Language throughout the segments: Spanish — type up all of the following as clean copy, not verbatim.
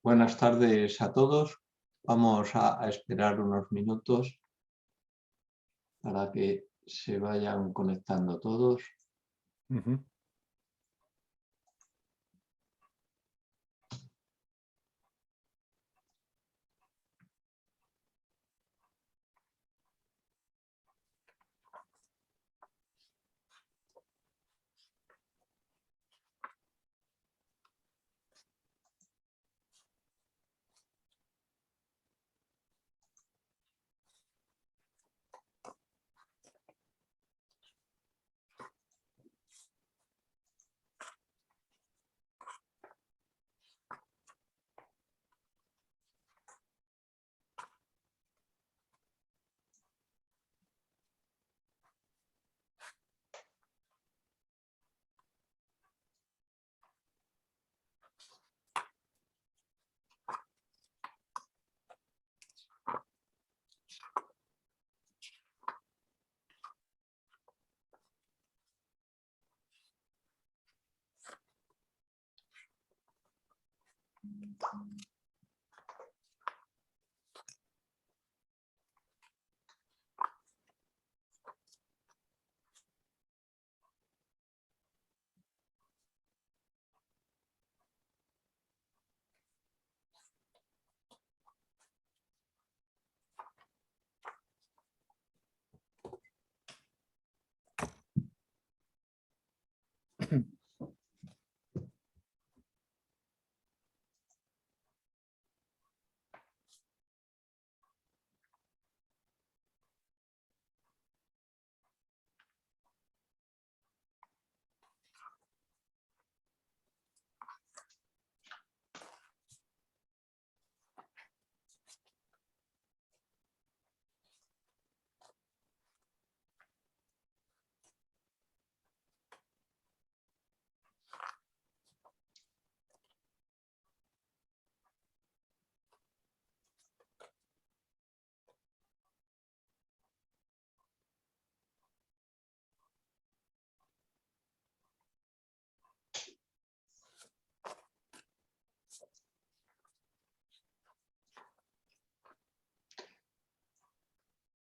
Buenas tardes a todos. Vamos a esperar unos minutos para que se vayan conectando todos. Uh-huh.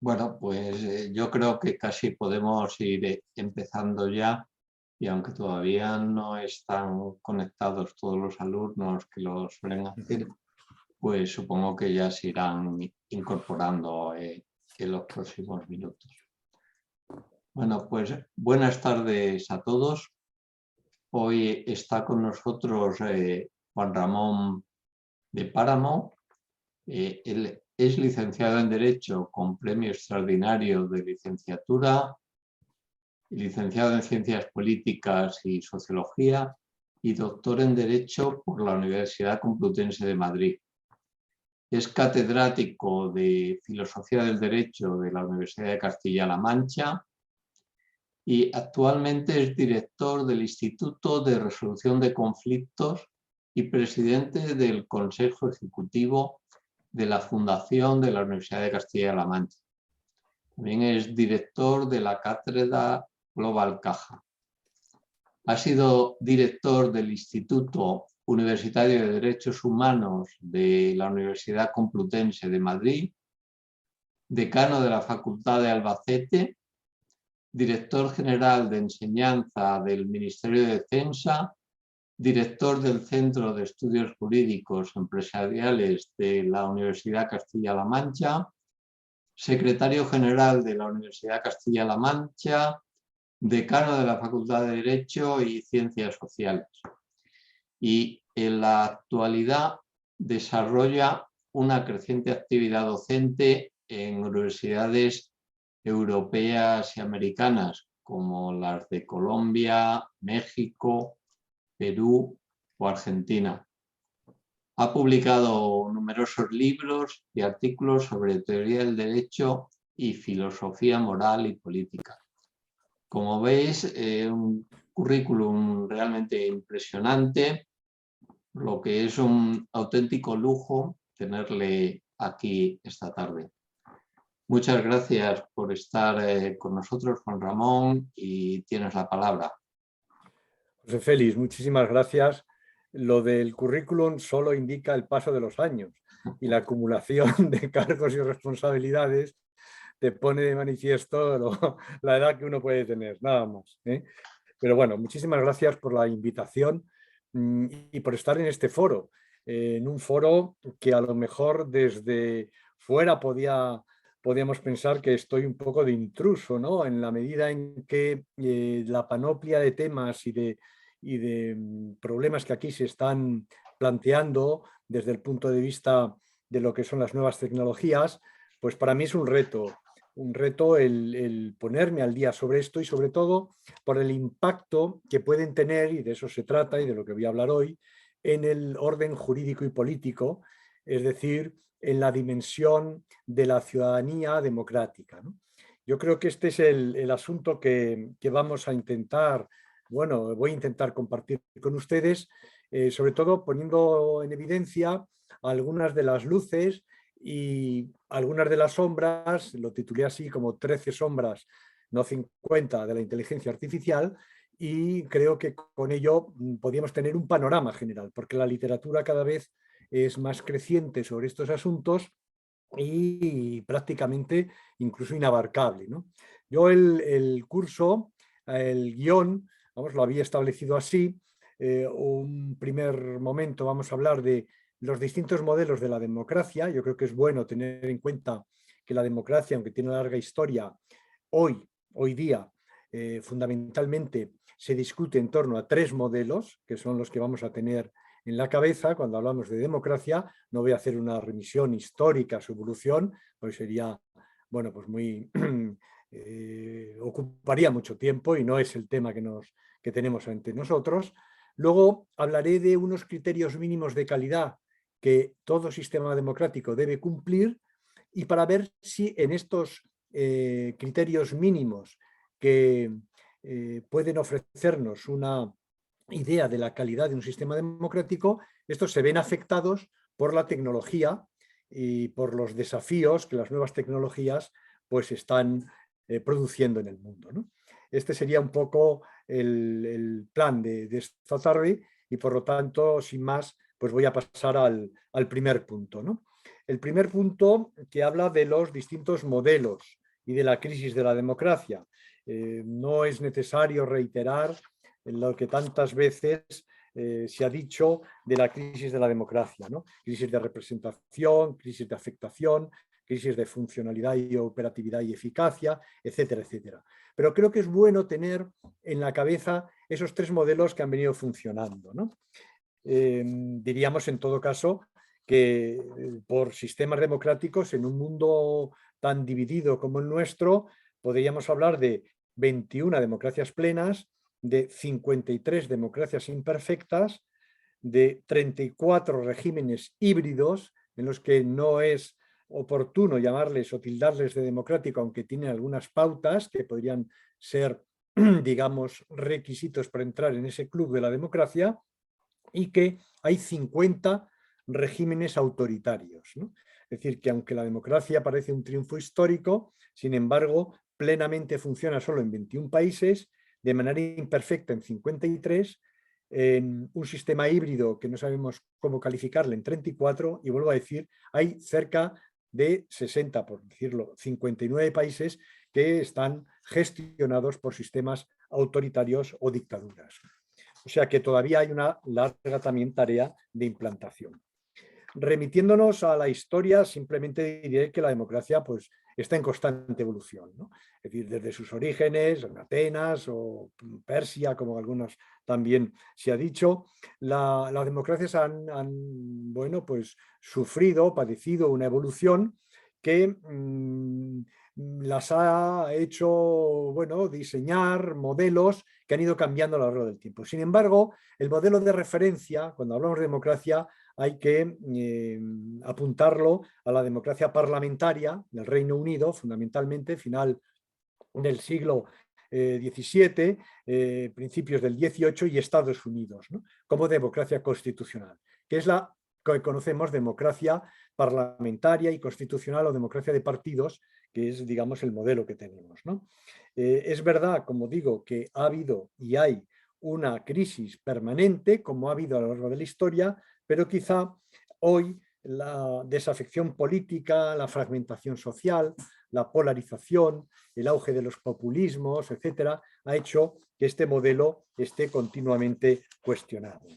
Bueno, pues yo creo que casi podemos ir empezando ya, y aunque todavía no están conectados todos los alumnos que lo suelen hacer, pues supongo que ya se irán incorporando en los próximos minutos. Bueno, pues buenas tardes a todos. Hoy está con nosotros Juan Ramón de Páramo. Él es licenciado en Derecho con premio extraordinario de licenciatura, licenciado en Ciencias Políticas y Sociología y doctor en Derecho por la Universidad Complutense de Madrid. Es catedrático de Filosofía del Derecho de la Universidad de Castilla-La Mancha y actualmente es director del Instituto de Resolución de Conflictos y presidente del Consejo Ejecutivo de la Fundación de la Universidad de Castilla-La Mancha. También es director de la Cátedra Global Caja. Ha sido director del Instituto Universitario de Derechos Humanos de la Universidad Complutense de Madrid, decano de la Facultad de Albacete, director general de enseñanza del Ministerio de Defensa, director del Centro de Estudios Jurídicos Empresariales de la Universidad Castilla-La Mancha, secretario general de la Universidad Castilla-La Mancha, decano de la Facultad de Derecho y Ciencias Sociales. Y en la actualidad desarrolla una creciente actividad docente en universidades europeas y americanas, como las de Colombia, México, Perú o Argentina. Ha publicado numerosos libros y artículos sobre teoría del derecho y filosofía moral y política. Como veis, un currículum realmente impresionante, lo que es un auténtico lujo tenerle aquí esta tarde. Muchas gracias por estar con nosotros, Juan Ramón, y tienes la palabra. José Félix, muchísimas gracias. lo del currículum solo indica el paso de los años y la acumulación de cargos y responsabilidades te pone de manifiesto la edad que uno puede tener, nada más, ¿eh? Pero bueno, muchísimas gracias por la invitación y por estar en este foro, en un foro que a lo mejor desde fuera podíamos pensar que estoy un poco de intruso, ¿no? En la medida en que la panoplia de temas y de problemas que aquí se están planteando desde el punto de vista de lo que son las nuevas tecnologías, pues para mí es un reto el ponerme al día sobre esto y sobre todo por el impacto que pueden tener, y de eso se trata y de lo que voy a hablar hoy, en el orden jurídico y político, es decir, en la dimensión de la ciudadanía democrática, ¿no? Yo creo que este es el asunto que vamos a intentar, bueno, voy a intentar compartir con ustedes, sobre todo poniendo en evidencia algunas de las luces y algunas de las sombras, lo titulé así como 13 sombras, no 50, de la inteligencia artificial, y creo que con ello podríamos tener un panorama general, porque la literatura cada vez es más creciente sobre estos asuntos y prácticamente incluso inabarcable, ¿no? Yo el curso, el guión, vamos, lo había establecido así. Un primer momento vamos a hablar de los distintos modelos de la democracia. Yo creo que es bueno tener en cuenta que la democracia, aunque tiene una larga historia, hoy día fundamentalmente se discute en torno a tres modelos, que son los que vamos a tener en la cabeza cuando hablamos de democracia. No voy a hacer una remisión histórica a su evolución, pues sería, bueno, pues muy ocuparía mucho tiempo y no es el tema que tenemos ante nosotros. Luego hablaré de unos criterios mínimos de calidad que todo sistema democrático debe cumplir, y para ver si en estos criterios mínimos que pueden ofrecernos una idea de la calidad de un sistema democrático, estos se ven afectados por la tecnología y por los desafíos que las nuevas tecnologías pues están produciendo en el mundo, ¿no? Este sería un poco el plan de esta tarde y por lo tanto, sin más, pues voy a pasar al primer punto, ¿no? El primer punto que habla de los distintos modelos y de la crisis de la democracia. No es necesario reiterar lo que tantas veces se ha dicho de la crisis de la democracia, ¿no? Crisis de representación, crisis de afectación, crisis de funcionalidad y operatividad y eficacia, etcétera, etcétera. Pero creo que es bueno tener en la cabeza esos tres modelos que han venido funcionando, ¿no? Diríamos en todo caso que por sistemas democráticos en un mundo tan dividido como el nuestro, podríamos hablar de 21 democracias plenas, de 53 democracias imperfectas, de 34 regímenes híbridos en los que no es oportuno llamarles o tildarles de democrático, aunque tienen algunas pautas que podrían ser, digamos, requisitos para entrar en ese club de la democracia, y que hay 50 regímenes autoritarios, ¿no? Es decir, que aunque la democracia parece un triunfo histórico, sin embargo, plenamente funciona solo en 21 países, de manera imperfecta en 53, en un sistema híbrido que no sabemos cómo calificarle en 34, y vuelvo a decir, hay cerca de 60, por decirlo, 59 países que están gestionados por sistemas autoritarios o dictaduras. O sea que todavía hay una larga también tarea de implantación. Remitiéndonos a la historia, simplemente diré que la democracia pues, está en constante evolución, ¿no? Es decir, desde sus orígenes, en Atenas o Persia, como algunos también se ha dicho, las democracias han bueno, pues, sufrido, padecido una evolución que las ha hecho, bueno, diseñar modelos que han ido cambiando a lo largo del tiempo. Sin embargo, el modelo de referencia, cuando hablamos de democracia, hay que apuntarlo a la democracia parlamentaria del Reino Unido, fundamentalmente, final del siglo XVII, principios del XVIII, y Estados Unidos, ¿no? Como democracia constitucional, que es la que conocemos democracia parlamentaria y constitucional o democracia de partidos, que es, digamos, el modelo que tenemos, ¿no? Es verdad, como digo, que ha habido y hay una crisis permanente, como ha habido a lo largo de la historia, pero quizá hoy la desafección política, la fragmentación social, la polarización, el auge de los populismos, etcétera, ha hecho que este modelo esté continuamente cuestionado.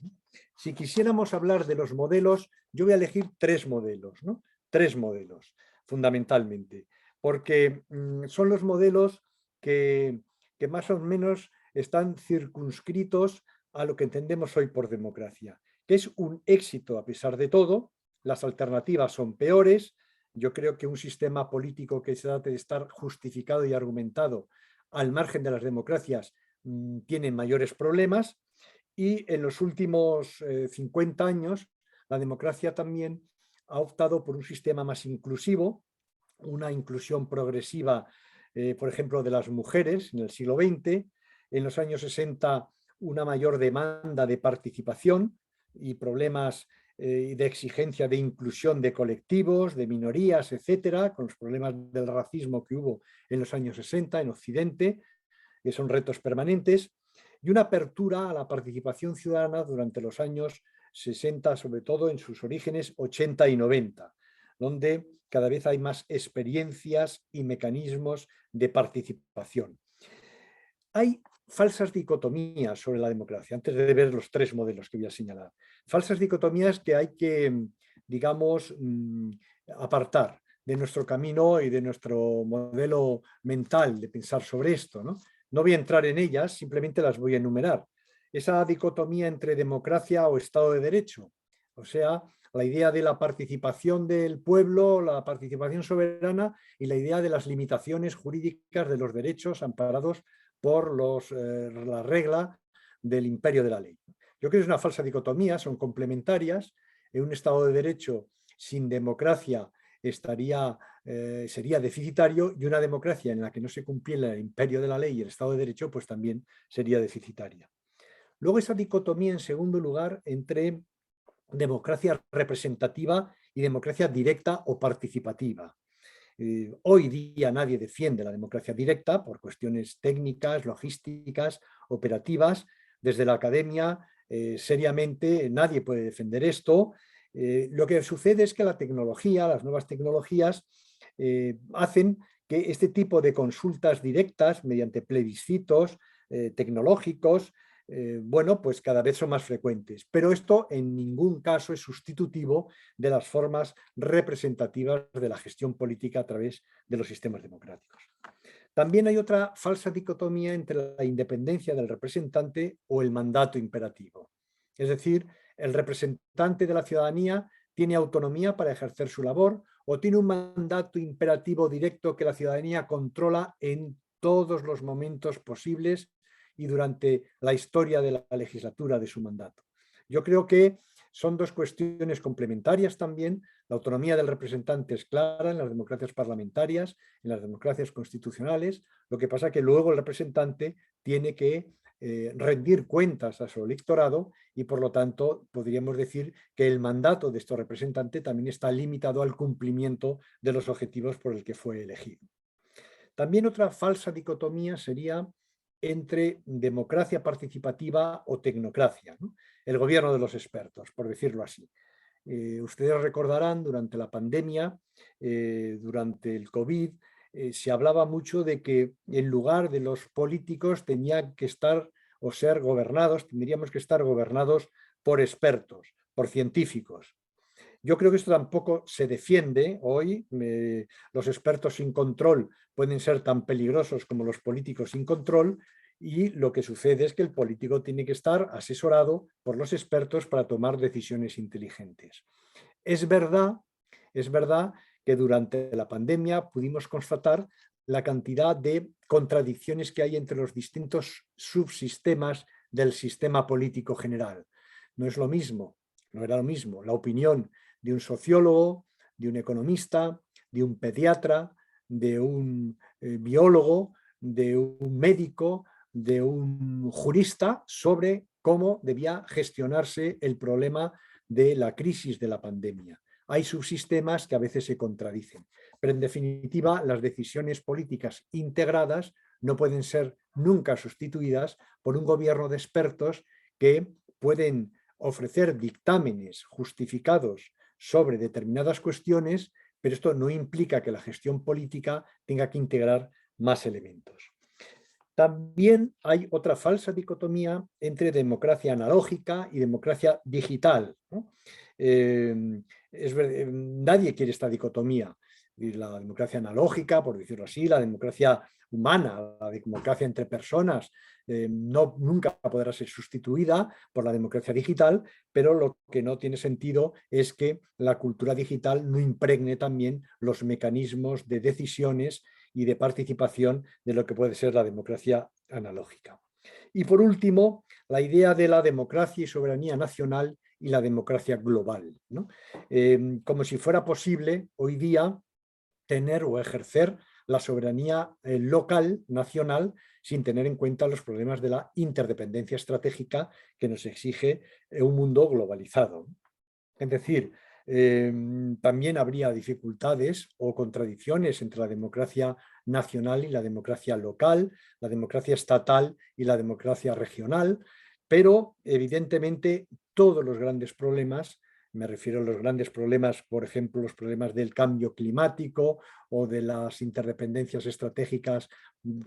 Si quisiéramos hablar de los modelos, yo voy a elegir tres modelos, ¿no? Tres modelos, fundamentalmente, porque son los modelos que más o menos están circunscritos a lo que entendemos hoy por democracia, que es un éxito a pesar de todo. Las alternativas son peores. Yo creo que un sistema político que se trate de estar justificado y argumentado al margen de las democracias tiene mayores problemas, y en los últimos 50 años la democracia también ha optado por un sistema más inclusivo, una inclusión progresiva, por ejemplo, de las mujeres en el siglo XX, en los años 60 una mayor demanda de participación y problemas de exigencia de inclusión de colectivos, de minorías, etcétera, con los problemas del racismo que hubo en los años 60 en Occidente, que son retos permanentes, y una apertura a la participación ciudadana durante los años 60, sobre todo en sus orígenes 80 y 90, donde cada vez hay más experiencias y mecanismos de participación. Hay falsas dicotomías sobre la democracia, antes de ver los tres modelos que voy a señalar. Falsas dicotomías que hay que, digamos, apartar de nuestro camino y de nuestro modelo mental de pensar sobre esto, ¿no? No voy a entrar en ellas, simplemente las voy a enumerar. Esa dicotomía entre democracia o Estado de Derecho, o sea, la idea de la participación del pueblo, la participación soberana y la idea de las limitaciones jurídicas de los derechos amparados por la regla del imperio de la ley. Yo creo que es una falsa dicotomía, son complementarias. En un Estado de Derecho sin democracia sería deficitario, y una democracia en la que no se cumpliera el imperio de la ley y el Estado de Derecho, pues también sería deficitaria. Luego esa dicotomía, en segundo lugar, entre democracia representativa y democracia directa o participativa. Hoy día nadie defiende la democracia directa por cuestiones técnicas, logísticas, operativas. Desde la academia, seriamente, nadie puede defender esto. Lo que sucede es que la tecnología, las nuevas tecnologías, hacen que este tipo de consultas directas mediante plebiscitos tecnológicos, bueno, pues cada vez son más frecuentes, pero esto en ningún caso es sustitutivo de las formas representativas de la gestión política a través de los sistemas democráticos. También hay otra falsa dicotomía entre la independencia del representante o el mandato imperativo. Es decir, el representante de la ciudadanía tiene autonomía para ejercer su labor o tiene un mandato imperativo directo que la ciudadanía controla en todos los momentos posibles y durante la historia de la legislatura de su mandato. Yo creo que son dos cuestiones complementarias también. La autonomía del representante es clara en las democracias parlamentarias, en las democracias constitucionales. Lo que pasa es que luego el representante tiene que rendir cuentas a su electorado y, por lo tanto, podríamos decir que el mandato de este representante también está limitado al cumplimiento de los objetivos por el que fue elegido. También otra falsa dicotomía sería entre democracia participativa o tecnocracia, ¿no? El gobierno de los expertos, por decirlo así. Ustedes recordarán, durante la pandemia, durante el COVID, se hablaba mucho de que en lugar de los políticos tenían que estar o ser gobernados, tendríamos que estar gobernados por expertos, por científicos. Yo creo que esto tampoco se defiende hoy. Los expertos sin control pueden ser tan peligrosos como los políticos sin control, y lo que sucede es que el político tiene que estar asesorado por los expertos para tomar decisiones inteligentes. Es verdad que durante la pandemia pudimos constatar la cantidad de contradicciones que hay entre los distintos subsistemas del sistema político general. No es lo mismo, no era lo mismo la opinión de un sociólogo, de un economista, de un pediatra, de un biólogo, de un médico, de un jurista sobre cómo debía gestionarse el problema de la crisis de la pandemia. Hay subsistemas que a veces se contradicen, pero en definitiva las decisiones políticas integradas no pueden ser nunca sustituidas por un gobierno de expertos que pueden ofrecer dictámenes justificados sobre determinadas cuestiones, pero esto no implica que la gestión política tenga que integrar más elementos. También hay otra falsa dicotomía entre democracia analógica y democracia digital, ¿no? Nadie quiere esta dicotomía. La democracia analógica, por decirlo así, la democracia humana, la democracia entre personas, nunca podrá ser sustituida por la democracia digital, pero lo que no tiene sentido es que la cultura digital no impregne también los mecanismos de decisiones y de participación de lo que puede ser la democracia analógica. Y por último, la idea de la democracia y soberanía nacional y la democracia global, ¿no? Como si fuera posible hoy día tener o ejercer la soberanía local, nacional, sin tener en cuenta los problemas de la interdependencia estratégica que nos exige un mundo globalizado. Es decir, también habría dificultades o contradicciones entre la democracia nacional y la democracia local, la democracia estatal y la democracia regional, pero evidentemente todos los grandes problemas, me refiero a los grandes problemas, por ejemplo, los problemas del cambio climático o de las interdependencias estratégicas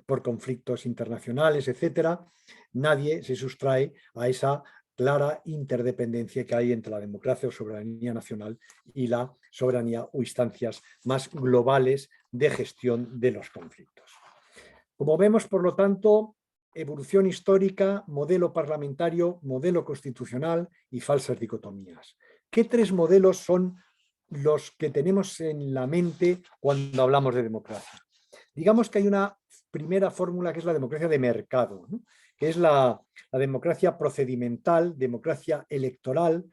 por conflictos internacionales, etcétera, nadie se sustrae a esa clara interdependencia que hay entre la democracia o soberanía nacional y la soberanía o instancias más globales de gestión de los conflictos. Como vemos, por lo tanto, evolución histórica, modelo parlamentario, modelo constitucional y falsas dicotomías. ¿Qué tres modelos son los que tenemos en la mente cuando hablamos de democracia? Digamos que hay una primera fórmula que es la democracia de mercado, ¿no? Que es la democracia procedimental, democracia electoral,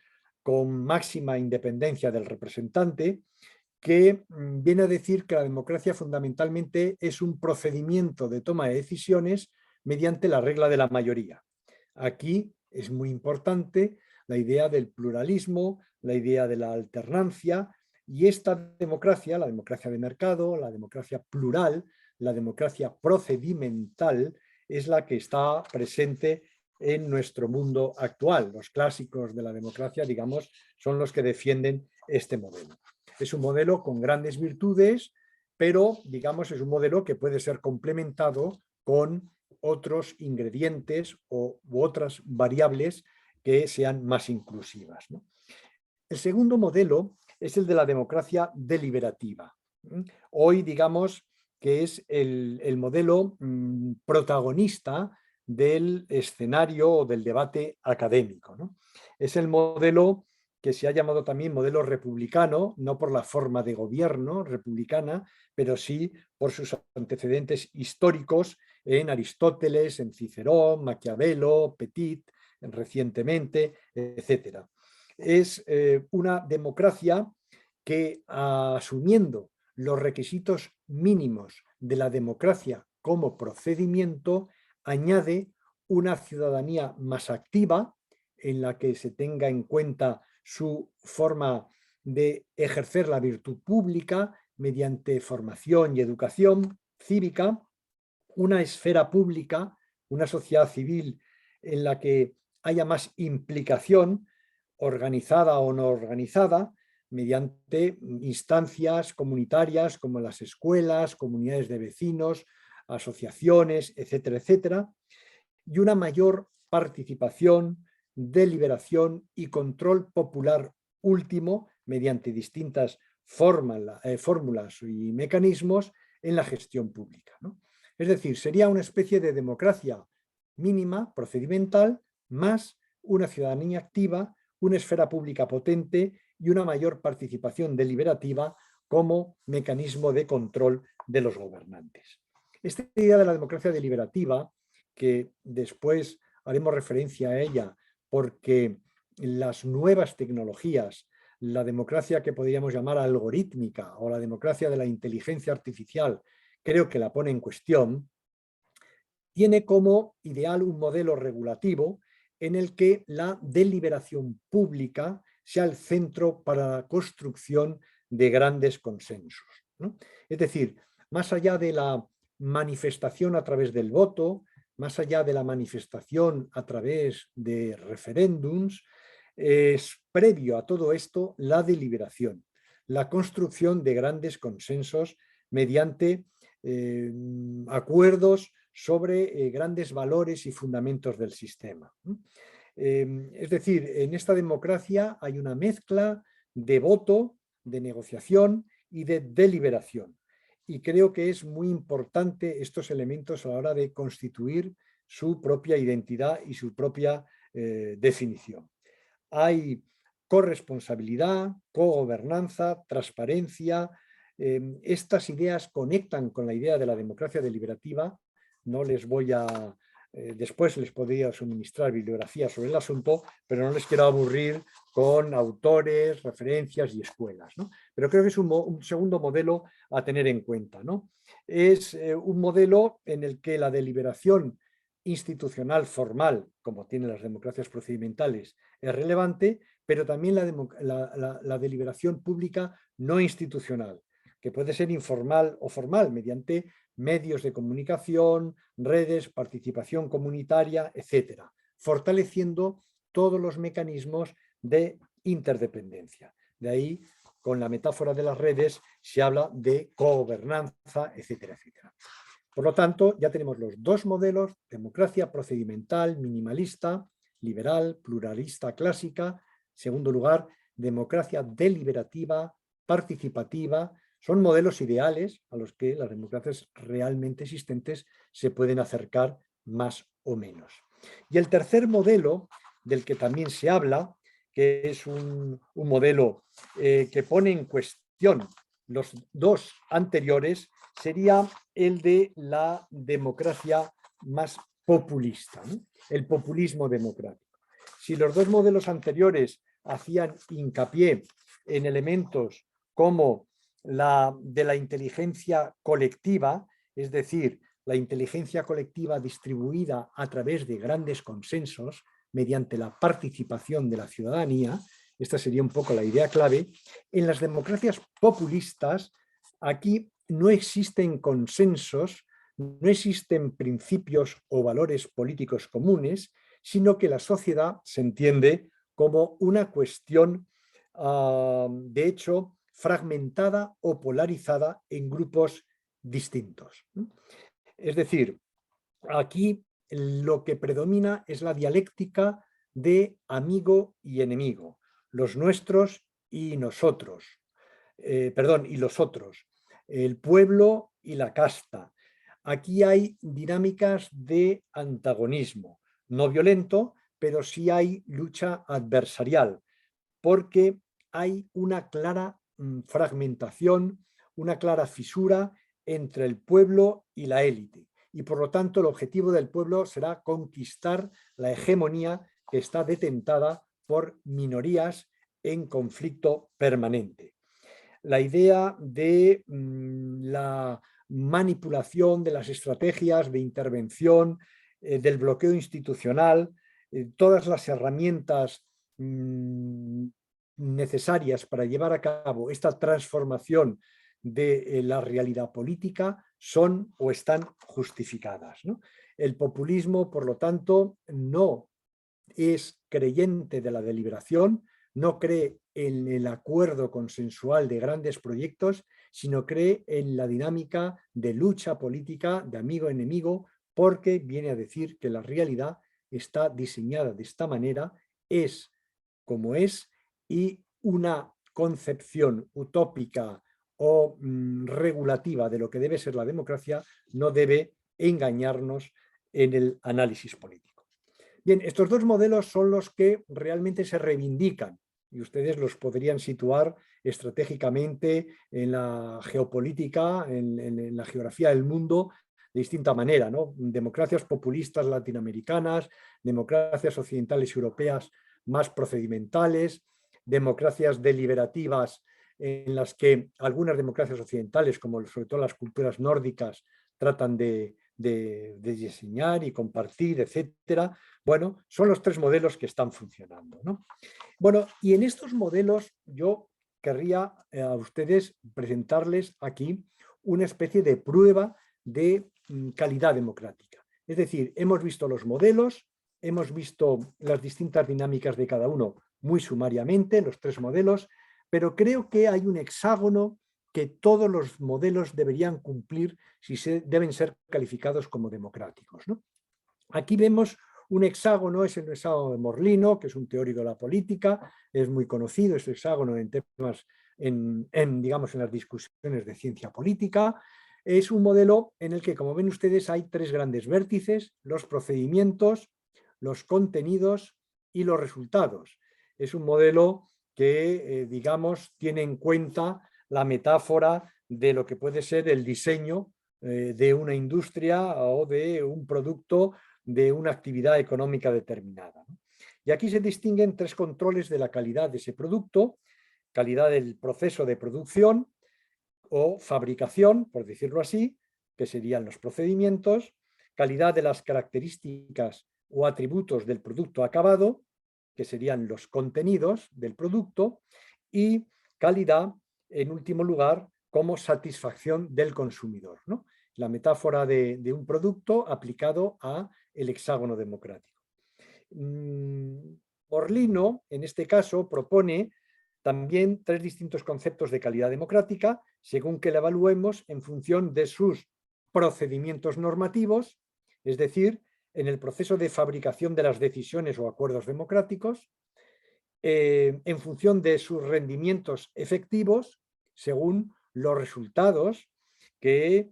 con máxima independencia del representante, que viene a decir que la democracia fundamentalmente es un procedimiento de toma de decisiones mediante la regla de la mayoría. Aquí es muy importante la idea del pluralismo, la idea de la alternancia, y esta democracia, la democracia de mercado, la democracia plural, la democracia procedimental, es la que está presente en nuestro mundo actual. Los clásicos de la democracia, digamos, son los que defienden este modelo. Es un modelo con grandes virtudes, pero, digamos, es un modelo que puede ser complementado con otros ingredientes u otras variables que sean más inclusivas, ¿no? El segundo modelo es el de la democracia deliberativa. Hoy, digamos, que es el modelo protagonista del escenario o del debate académico, ¿no? Es el modelo que se ha llamado también modelo republicano, no por la forma de gobierno republicana, pero sí por sus antecedentes históricos en Aristóteles, en Cicerón, Maquiavelo, Petit, recientemente, etcétera. Es una democracia que, asumiendo los requisitos mínimos de la democracia como procedimiento, añade una ciudadanía más activa en la que se tenga en cuenta su forma de ejercer la virtud pública mediante formación y educación cívica, una esfera pública, una sociedad civil en la que haya más implicación, organizada o no organizada, mediante instancias comunitarias como las escuelas, comunidades de vecinos, asociaciones, etcétera, etcétera, y una mayor participación, deliberación y control popular último mediante distintas fórmulas y mecanismos en la gestión pública, ¿no? Es decir, sería una especie de democracia mínima, procedimental, más una ciudadanía activa, una esfera pública potente y una mayor participación deliberativa como mecanismo de control de los gobernantes. Esta idea de la democracia deliberativa, que después haremos referencia a ella porque las nuevas tecnologías, la democracia que podríamos llamar algorítmica o la democracia de la inteligencia artificial, creo que la pone en cuestión, tiene como ideal un modelo regulativo en el que la deliberación pública sea el centro para la construcción de grandes consensos, ¿no? Es decir, más allá de la manifestación a través del voto, más allá de la manifestación a través de referéndums, es previo a todo esto la deliberación, la construcción de grandes consensos mediante acuerdos sobre grandes valores y fundamentos del sistema. Es decir, en esta democracia hay una mezcla de voto, de negociación y de deliberación. Y creo que es muy importante estos elementos a la hora de constituir su propia identidad y su propia definición. Hay corresponsabilidad, cogobernanza, transparencia. Estas ideas conectan con la idea de la democracia deliberativa. No les voy a... después les podría suministrar bibliografía sobre el asunto, pero no les quiero aburrir con autores, referencias y escuelas, ¿no? Pero creo que es un segundo modelo a tener en cuenta, ¿no? Es un modelo en el que la deliberación institucional formal, como tienen las democracias procedimentales, es relevante, pero también la deliberación pública no institucional, que puede ser informal o formal, mediante medios de comunicación, redes, participación comunitaria, etcétera, fortaleciendo todos los mecanismos de interdependencia. De ahí, con la metáfora de las redes, se habla de cogobernanza, etcétera, etcétera. Por lo tanto, ya tenemos los dos modelos: democracia procedimental, minimalista, liberal, pluralista, clásica. Segundo lugar, democracia deliberativa, participativa. Son modelos ideales a los que las democracias realmente existentes se pueden acercar más o menos. Y el tercer modelo, del que también se habla, que es un modelo que pone en cuestión los dos anteriores, sería el de la democracia más populista, ¿no? El populismo democrático. Si los dos modelos anteriores hacían hincapié en elementos como de la inteligencia colectiva, es decir, la inteligencia colectiva distribuida a través de grandes consensos mediante la participación de la ciudadanía, esta sería un poco la idea clave. En las democracias populistas, aquí no existen consensos, no existen principios o valores políticos comunes, sino que la sociedad se entiende como una cuestión, de hecho, fragmentada o polarizada en grupos distintos. Es decir, aquí lo que predomina es la dialéctica de amigo y enemigo, los nuestros y nosotros, y los otros, el pueblo y la casta. Aquí hay dinámicas de antagonismo, no violento, pero sí hay lucha adversarial, porque hay una clara fragmentación, una clara fisura entre el pueblo y la élite. Y por lo tanto el objetivo del pueblo será conquistar la hegemonía que está detentada por minorías en conflicto permanente. La idea de la manipulación de las estrategias de intervención, del bloqueo institucional, todas las herramientas necesarias para llevar a cabo esta transformación de la realidad política son o están justificadas, ¿no? El populismo, por lo tanto, no es creyente de la deliberación, no cree en el acuerdo consensual de grandes proyectos, sino cree en la dinámica de lucha política, de amigo-enemigo, porque viene a decir que la realidad está diseñada de esta manera, es como es, y una concepción utópica o regulativa de lo que debe ser la democracia no debe engañarnos en el análisis político. Bien, estos dos modelos son los que realmente se reivindican y ustedes los podrían situar estratégicamente en la geopolítica, en la geografía del mundo de distinta manera, ¿no? Democracias populistas latinoamericanas, democracias occidentales y europeas más procedimentales, democracias deliberativas en las que algunas democracias occidentales, como sobre todo las culturas nórdicas, tratan de diseñar y compartir, etcétera. Bueno, son los tres modelos que están funcionando, ¿no? Bueno, y en estos modelos yo querría a ustedes presentarles aquí una especie de prueba de calidad democrática. Es decir, hemos visto los modelos, hemos visto las distintas dinámicas de cada uno muy sumariamente, los 3 modelos, pero creo que hay un hexágono que todos los modelos deberían cumplir si deben ser calificados como democráticos, ¿no? Aquí vemos un hexágono, es el hexágono de Morlino, que es un teórico de la política, es muy conocido este hexágono en temas, digamos, en las discusiones de ciencia política. Es un modelo en el que, como ven ustedes, hay 3 grandes vértices: los procedimientos, los contenidos y los resultados. Es un modelo que, digamos, tiene en cuenta la metáfora de lo que puede ser el diseño de una industria o de un producto, de una actividad económica determinada. Y aquí se distinguen 3 controles de la calidad de ese producto: calidad del proceso de producción o fabricación, por decirlo así, que serían los procedimientos; calidad de las características o atributos del producto acabado, que serían los contenidos del producto; y calidad, en último lugar, como satisfacción del consumidor, ¿no? La metáfora de un producto aplicado a el hexágono democrático. Morlino, en este caso, propone también 3 distintos conceptos de calidad democrática, según que la evaluemos en función de sus procedimientos normativos, es decir, en el proceso de fabricación de las decisiones o acuerdos democráticos, en función de sus rendimientos efectivos, según los resultados que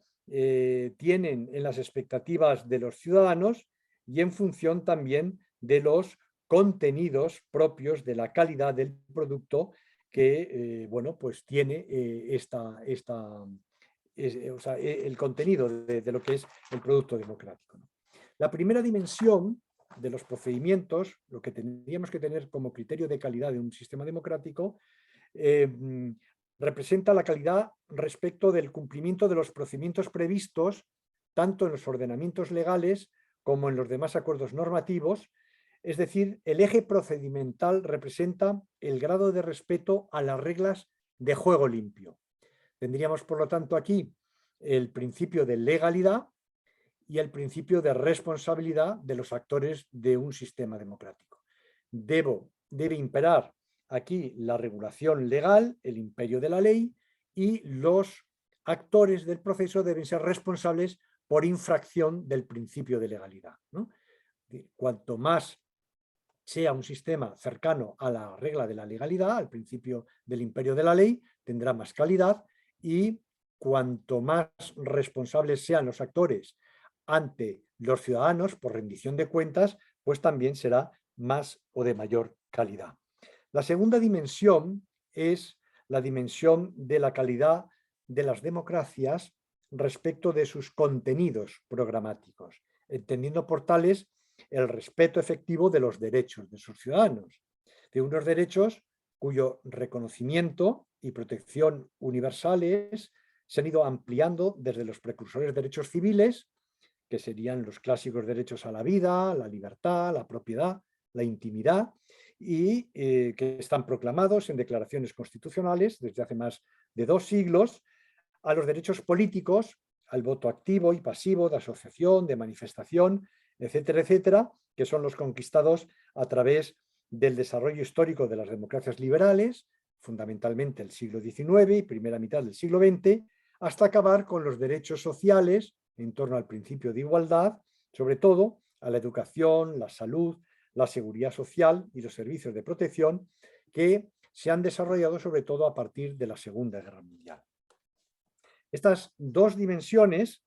tienen en las expectativas de los ciudadanos, y en función también de los contenidos propios de la calidad del producto que bueno, pues tiene o sea, el contenido de lo que es el producto democrático, ¿no? La primera dimensión de los procedimientos, lo que tendríamos que tener como criterio de calidad de un sistema democrático, representa la calidad respecto del cumplimiento de los procedimientos previstos tanto en los ordenamientos legales como en los demás acuerdos normativos. Es decir, el eje procedimental representa el grado de respeto a las reglas de juego limpio. Tendríamos, por lo tanto, aquí el principio de legalidad y el principio de responsabilidad de los actores de un sistema democrático. Debe imperar aquí la regulación legal, el imperio de la ley, y los actores del proceso deben ser responsables por infracción del principio de legalidad, ¿no? Cuanto más sea un sistema cercano a la regla de la legalidad, al principio del imperio de la ley, tendrá más calidad, y cuanto más responsables sean los actores ante los ciudadanos por rendición de cuentas, pues también será más o de mayor calidad. La segunda dimensión es la dimensión de la calidad de las democracias respecto de sus contenidos programáticos, entendiendo por tales el respeto efectivo de los derechos de sus ciudadanos, de unos derechos cuyo reconocimiento y protección universales se han ido ampliando desde los precursores derechos civiles, que serían los clásicos derechos a la vida, la libertad, la propiedad, la intimidad, y que están proclamados en declaraciones constitucionales desde hace más de 2 siglos, a los derechos políticos, al voto activo y pasivo, de asociación, de manifestación, etcétera, etcétera, que son los conquistados a través del desarrollo histórico de las democracias liberales, fundamentalmente el siglo XIX y primera mitad del siglo XX, hasta acabar con los derechos sociales en torno al principio de igualdad, sobre todo a la educación, la salud, la seguridad social y los servicios de protección, que se han desarrollado sobre todo a partir de la Segunda Guerra Mundial. Estas dos dimensiones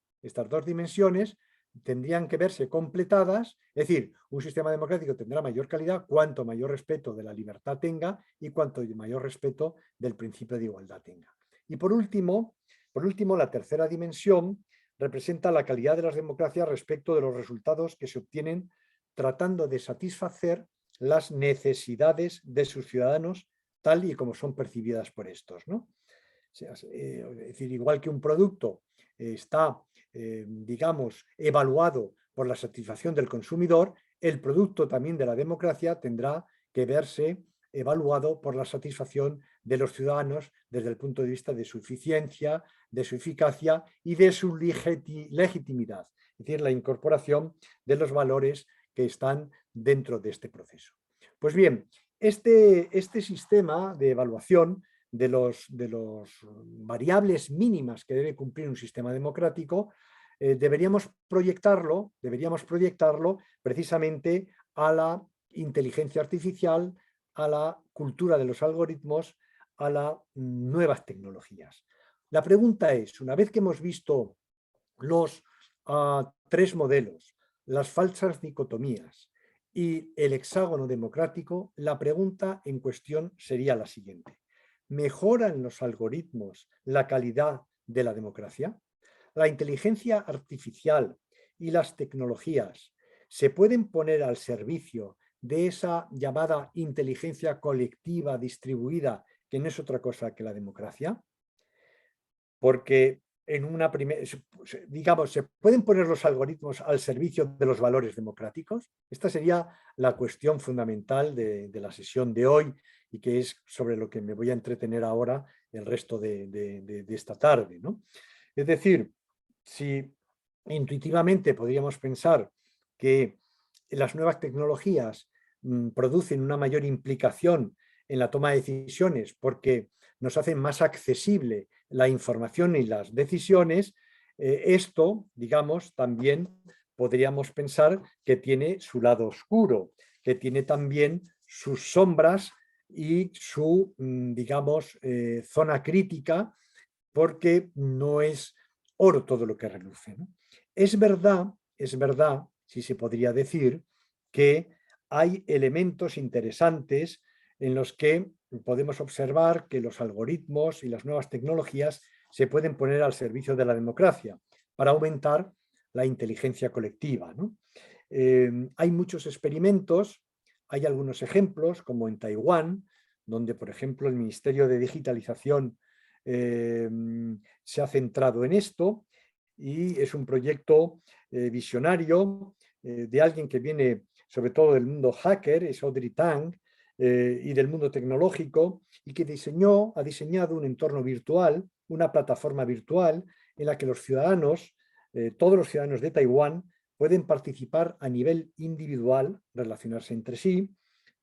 tendrían que verse completadas, es decir, un sistema democrático tendrá mayor calidad cuanto mayor respeto de la libertad tenga y cuanto mayor respeto del principio de igualdad tenga. Y por último, la tercera dimensión representa la calidad de las democracias respecto de los resultados que se obtienen tratando de satisfacer las necesidades de sus ciudadanos tal y como son percibidas por estos, ¿no? Es decir, igual que un producto está, digamos, evaluado por la satisfacción del consumidor, el producto también de la democracia tendrá que verse evaluado por la satisfacción de los ciudadanos desde el punto de vista de su eficiencia, de su eficacia y de su legitimidad, es decir, la incorporación de los valores que están dentro de este proceso. Pues bien, este sistema de evaluación de los variables mínimas que debe cumplir un sistema democrático, deberíamos proyectarlo precisamente a la inteligencia artificial, a la cultura de los algoritmos, a las nuevas tecnologías. La pregunta es, una vez que hemos visto los tres modelos, las falsas dicotomías y el hexágono democrático, la pregunta en cuestión sería la siguiente: ¿mejoran los algoritmos la calidad de la democracia? ¿La inteligencia artificial y las tecnologías se pueden poner al servicio de esa llamada inteligencia colectiva distribuida, que no es otra cosa que la democracia? Porque en una primera, digamos, ¿se pueden poner los algoritmos al servicio de los valores democráticos? Esta sería la cuestión fundamental de la sesión de hoy y que es sobre lo que me voy a entretener ahora el resto de esta tarde, ¿no? Es decir, si intuitivamente podríamos pensar que las nuevas tecnologías producen una mayor implicación en la toma de decisiones porque nos hacen más accesible la información y las decisiones, esto, digamos, también podríamos pensar que tiene su lado oscuro, que tiene también sus sombras y su, digamos, zona crítica, porque no es oro todo lo que reluce, ¿no? Es verdad, sí se podría decir, que hay elementos interesantes en los que podemos observar que los algoritmos y las nuevas tecnologías se pueden poner al servicio de la democracia para aumentar la inteligencia colectiva, ¿no? Hay muchos experimentos, hay algunos ejemplos, como en Taiwán, donde, por ejemplo, el Ministerio de Digitalización se ha centrado en esto y es un proyecto visionario de alguien que viene sobre todo del mundo hacker, es Audrey Tang, y del mundo tecnológico, y que ha diseñado un entorno virtual, una plataforma virtual en la que los ciudadanos, todos los ciudadanos de Taiwán, pueden participar a nivel individual, relacionarse entre sí,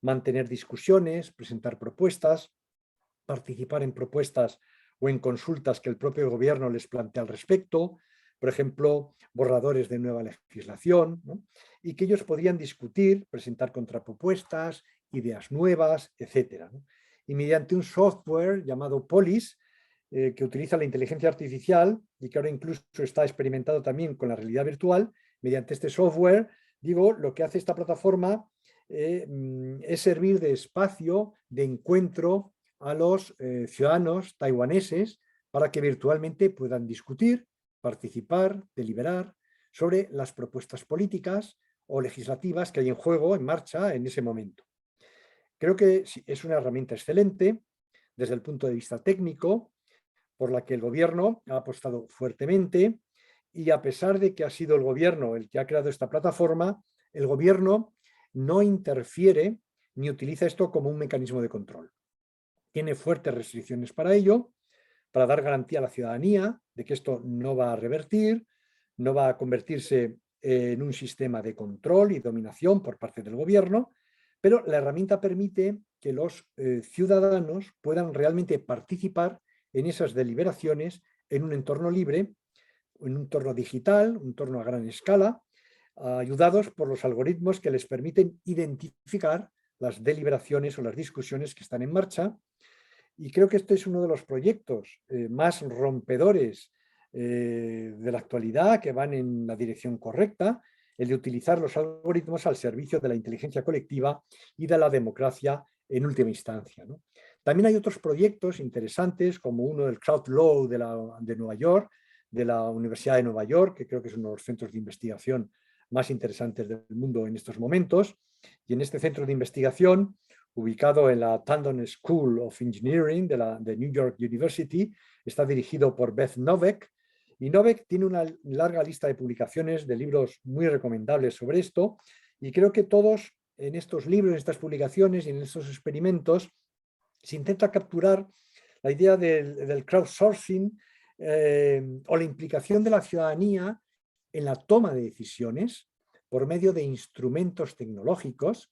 mantener discusiones, presentar propuestas, participar en propuestas o en consultas que el propio gobierno les plantea al respecto, por ejemplo, borradores de nueva legislación, ¿no? Y que ellos podrían discutir, presentar contrapropuestas, ideas nuevas, etc., ¿no? Y mediante un software llamado Polis, que utiliza la inteligencia artificial y que ahora incluso está experimentado también con la realidad virtual, mediante este software, digo, lo que hace esta plataforma es servir de espacio de encuentro a los ciudadanos taiwaneses para que virtualmente puedan discutir, participar, deliberar sobre las propuestas políticas o legislativas que hay en juego, en marcha en ese momento. Creo que es una herramienta excelente desde el punto de vista técnico, por la que el gobierno ha apostado fuertemente, y a pesar de que ha sido el gobierno el que ha creado esta plataforma, el gobierno no interfiere ni utiliza esto como un mecanismo de control. Tiene fuertes restricciones para ello, para dar garantía a la ciudadanía de que esto no va a revertir, no va a convertirse en un sistema de control y dominación por parte del gobierno, pero la herramienta permite que los ciudadanos puedan realmente participar en esas deliberaciones en un entorno libre, en un entorno digital, un entorno a gran escala, ayudados por los algoritmos que les permiten identificar las deliberaciones o las discusiones que están en marcha. Y creo que este es uno de los proyectos más rompedores de la actualidad, que van en la dirección correcta, el de utilizar los algoritmos al servicio de la inteligencia colectiva y de la democracia en última instancia, ¿no? También hay otros proyectos interesantes, como uno del Crowd Law de Nueva York, de la Universidad de Nueva York, que creo que es uno de los centros de investigación más interesantes del mundo en estos momentos. Y en este centro de investigación, ubicado en la Tandon School of Engineering de New York University, está dirigido por Beth Novak, y Novak tiene una larga lista de publicaciones de libros muy recomendables sobre esto, y creo que todos en estos libros, en estas publicaciones y en estos experimentos se intenta capturar la idea del crowdsourcing o la implicación de la ciudadanía en la toma de decisiones por medio de instrumentos tecnológicos.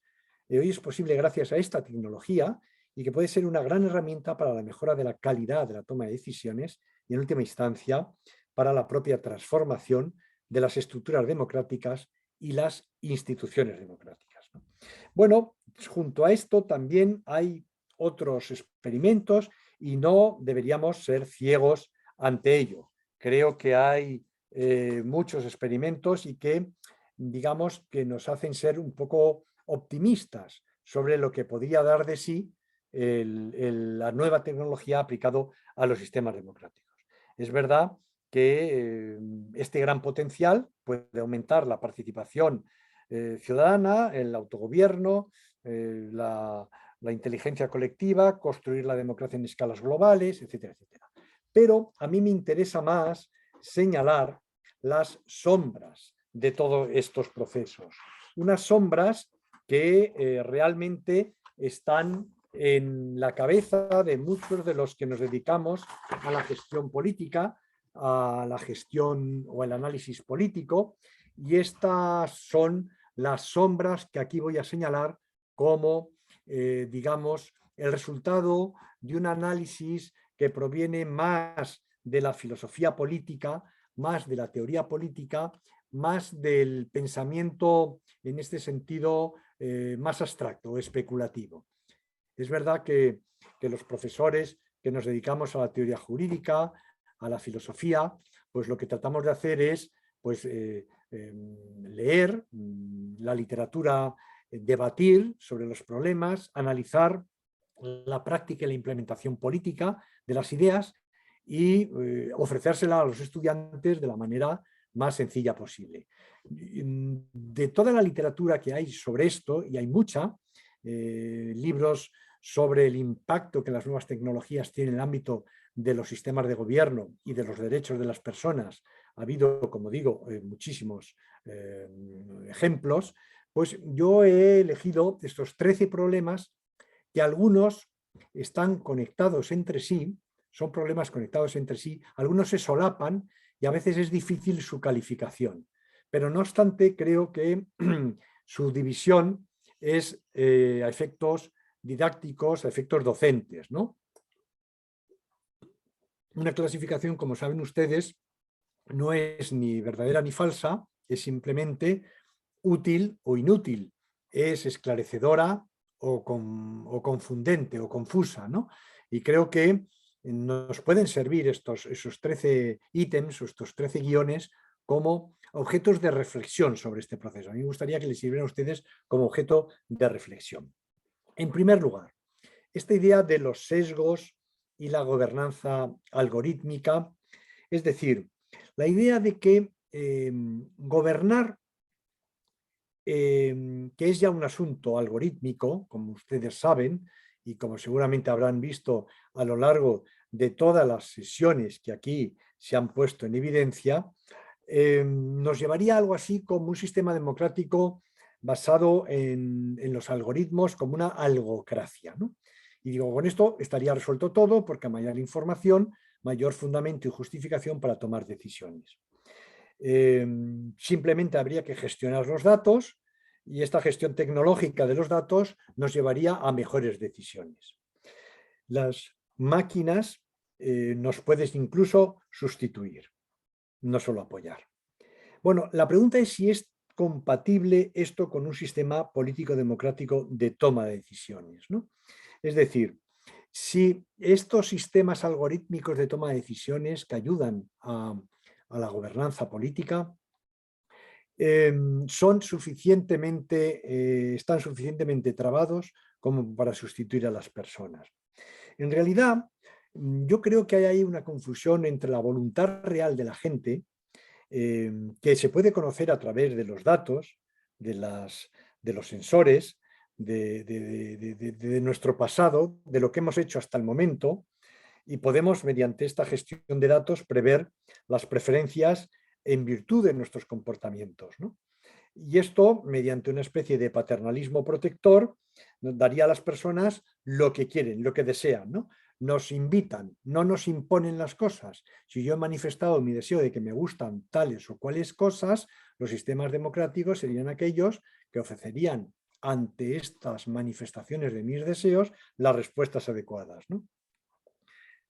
Hoy es posible gracias a esta tecnología y que puede ser una gran herramienta para la mejora de la calidad de la toma de decisiones y, en última instancia, para la propia transformación de las estructuras democráticas y las instituciones democráticas. Bueno, junto a esto también hay otros experimentos y no deberíamos ser ciegos ante ello. Creo que hay muchos experimentos y que, digamos, que nos hacen ser un poco optimistas sobre lo que podría dar de sí la nueva tecnología aplicado a los sistemas democráticos. Es verdad que este gran potencial puede aumentar la participación ciudadana, el autogobierno, la inteligencia colectiva, construir la democracia en escalas globales, etcétera, etcétera. Pero a mí me interesa más señalar las sombras de todos estos procesos. Unas sombras que realmente están en la cabeza de muchos de los que nos dedicamos a la gestión política, a la gestión o el análisis político, y estas son las sombras que aquí voy a señalar como, digamos, el resultado de un análisis que proviene más de la filosofía política, más de la teoría política, más del pensamiento en este sentido más abstracto o especulativo. Es verdad que los profesores que nos dedicamos a la teoría jurídica, a la filosofía, pues lo que tratamos de hacer es pues, leer la literatura, debatir sobre los problemas, analizar la práctica y la implementación política de las ideas y ofrecérsela a los estudiantes de la manera más sencilla posible. De toda la literatura que hay sobre esto, y hay mucha, libros sobre el impacto que las nuevas tecnologías tienen en el ámbito de los sistemas de gobierno y de los derechos de las personas, ha habido, como digo, muchísimos ejemplos, pues yo he elegido estos 13 problemas que algunos están conectados entre sí, son problemas conectados entre sí, algunos se solapan y a veces es difícil su calificación. Pero no obstante, creo que su división es a efectos didácticos, a efectos docentes, ¿no? Una clasificación, como saben ustedes, no es ni verdadera ni falsa, es simplemente útil o inútil, es esclarecedora o confundente o confusa, ¿no? Y creo que nos pueden servir esos 13 ítems o estos 13 guiones como objetos de reflexión sobre este proceso. A mí me gustaría que les sirvieran a ustedes como objeto de reflexión. En primer lugar, esta idea de los sesgos y la gobernanza algorítmica, es decir, la idea de que gobernar, que es ya un asunto algorítmico, como ustedes saben, y como seguramente habrán visto a lo largo de todas las sesiones que aquí se han puesto en evidencia, nos llevaría a algo así como un sistema democrático basado en los algoritmos, como una algocracia, ¿no? Y digo, con esto estaría resuelto todo, porque a mayor información, mayor fundamento y justificación para tomar decisiones. Simplemente habría que gestionar los datos y esta gestión tecnológica de los datos nos llevaría a mejores decisiones. Las máquinas nos pueden incluso sustituir, no solo apoyar. Bueno, la pregunta es si es compatible esto con un sistema político democrático de toma de decisiones, ¿no? Es decir, si estos sistemas algorítmicos de toma de decisiones que ayudan a la gobernanza política están suficientemente trabados como para sustituir a las personas. En realidad, yo creo que hay ahí una confusión entre la voluntad real de la gente, que se puede conocer a través de los datos, de los sensores, de nuestro pasado, de lo que hemos hecho hasta el momento, y podemos, mediante esta gestión de datos, prever las preferencias en virtud de nuestros comportamientos, ¿no? Y esto, mediante una especie de paternalismo protector, nos daría a las personas lo que quieren, lo que desean, ¿no? Nos invitan, no nos imponen las cosas. Si yo he manifestado mi deseo de que me gustan tales o cuales cosas, los sistemas democráticos serían aquellos que ofrecerían ante estas manifestaciones de mis deseos las respuestas adecuadas, ¿no?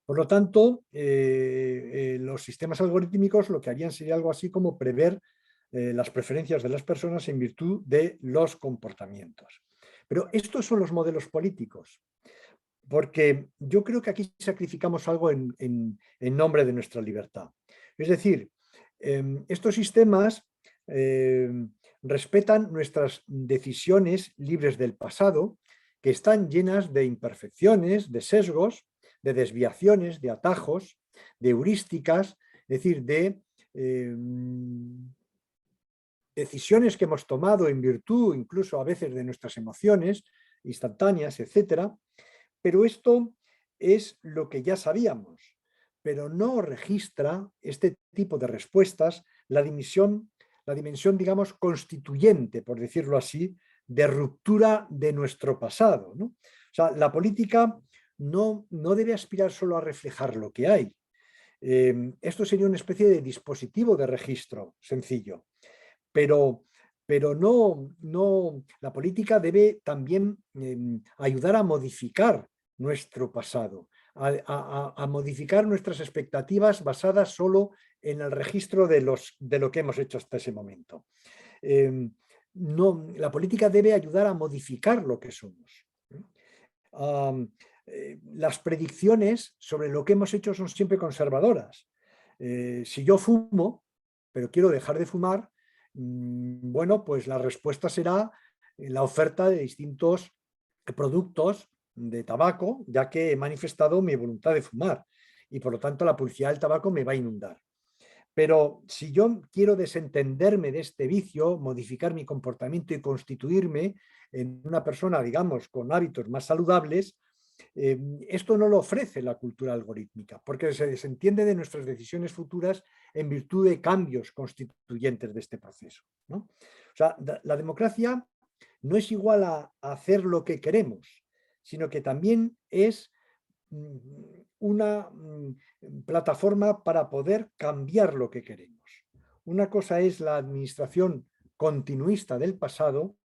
Por lo tanto, los sistemas algorítmicos lo que harían sería algo así como prever las preferencias de las personas en virtud de los comportamientos. Pero estos son los modelos políticos, porque yo creo que aquí sacrificamos algo en nombre de nuestra libertad. Es decir, estos sistemas respetan nuestras decisiones libres del pasado, que están llenas de imperfecciones, de sesgos, de desviaciones, de atajos, de heurísticas, es decir, de decisiones que hemos tomado en virtud incluso a veces de nuestras emociones instantáneas, etcétera. Pero esto es lo que ya sabíamos, pero no registra este tipo de respuestas la dimensión, digamos, constituyente, por decirlo así, de ruptura de nuestro pasado, ¿no? O sea, la política no debe aspirar solo a reflejar lo que hay. Esto sería una especie de dispositivo de registro sencillo, pero la política debe también ayudar a modificar nuestro pasado, a modificar nuestras expectativas basadas solo en el registro de lo que hemos hecho hasta ese momento. La política debe ayudar a modificar lo que somos. Las predicciones sobre lo que hemos hecho son siempre conservadoras. Si yo fumo, pero quiero dejar de fumar, bueno, pues la respuesta será la oferta de distintos productos de tabaco, ya que he manifestado mi voluntad de fumar y por lo tanto la publicidad del tabaco me va a inundar. Pero si yo quiero desentenderme de este vicio, modificar mi comportamiento y constituirme en una persona, digamos, con hábitos más saludables, esto no lo ofrece la cultura algorítmica, porque se desentiende de nuestras decisiones futuras en virtud de cambios constituyentes de este proceso, ¿no? O sea, la democracia no es igual a hacer lo que queremos, sino que también es una plataforma para poder cambiar lo que queremos. Una cosa es la administración continuista del pasado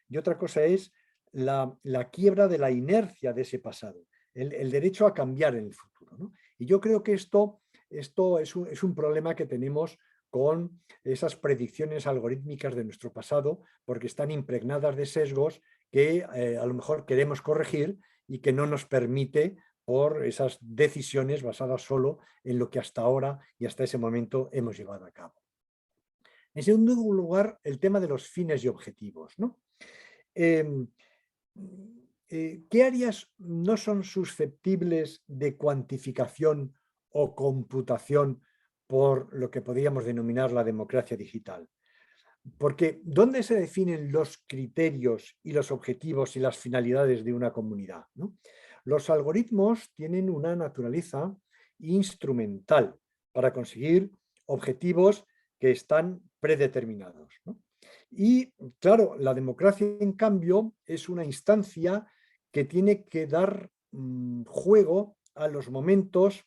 y otra cosa es la quiebra de la inercia de ese pasado, el derecho a cambiar en el futuro, ¿no? Y yo creo que esto es un problema que tenemos con esas predicciones algorítmicas de nuestro pasado, porque están impregnadas de sesgos que a lo mejor queremos corregir y que no nos permite por esas decisiones basadas solo en lo que hasta ahora y hasta ese momento hemos llevado a cabo. En segundo lugar, el tema de los fines y objetivos, ¿no? ¿Qué áreas no son susceptibles de cuantificación o computación por lo que podríamos denominar la democracia digital? Porque ¿dónde se definen los criterios y los objetivos y las finalidades de una comunidad, ¿no? Los algoritmos tienen una naturaleza instrumental para conseguir objetivos que están predeterminados, ¿no? Y claro, la democracia, en cambio, es una instancia que tiene que dar juego a los momentos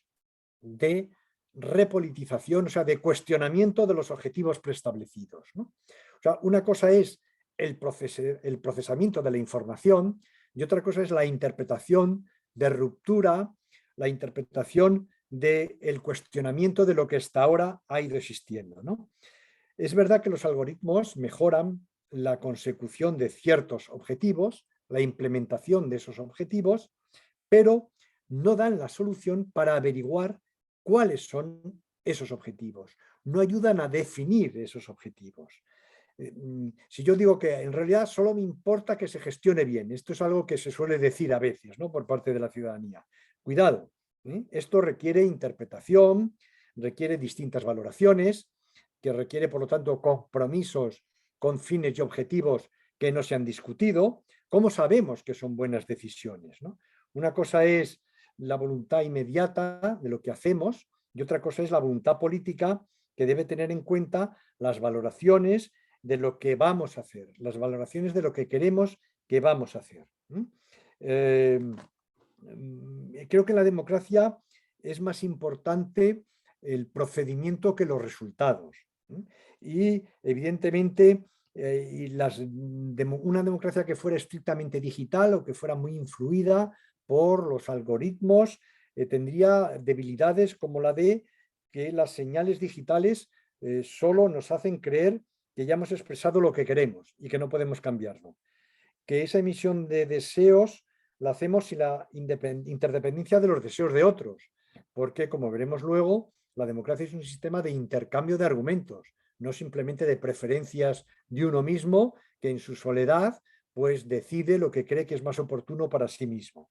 de repolitización, o sea, de cuestionamiento de los objetivos preestablecidos, ¿no? O sea, una cosa es el procesamiento de la información y otra cosa es la interpretación de ruptura, la interpretación del cuestionamiento de lo que hasta ahora ha ido existiendo, ¿no? Es verdad que los algoritmos mejoran la consecución de ciertos objetivos, la implementación de esos objetivos, pero no dan la solución para averiguar cuáles son esos objetivos. No ayudan a definir esos objetivos. Si yo digo que en realidad solo me importa que se gestione bien, esto es algo que se suele decir a veces, ¿no?, por parte de la ciudadanía. Cuidado, esto requiere interpretación, requiere distintas valoraciones, que requiere, por lo tanto, compromisos con fines y objetivos que no se han discutido. ¿Cómo sabemos que son buenas decisiones, ¿no? Una cosa es la voluntad inmediata de lo que hacemos y otra cosa es la voluntad política que debe tener en cuenta las valoraciones de lo que vamos a hacer, las valoraciones de lo que queremos que vamos a hacer. Creo que en la democracia es más importante el procedimiento que los resultados. Y evidentemente una democracia que fuera estrictamente digital o que fuera muy influida por los algoritmos tendría debilidades como la de que las señales digitales solo nos hacen creer que ya hemos expresado lo que queremos y que no podemos cambiarlo. Que esa emisión de deseos la hacemos sin la interdependencia de los deseos de otros, porque como veremos luego, la democracia es un sistema de intercambio de argumentos, no simplemente de preferencias de uno mismo que en su soledad pues decide lo que cree que es más oportuno para sí mismo.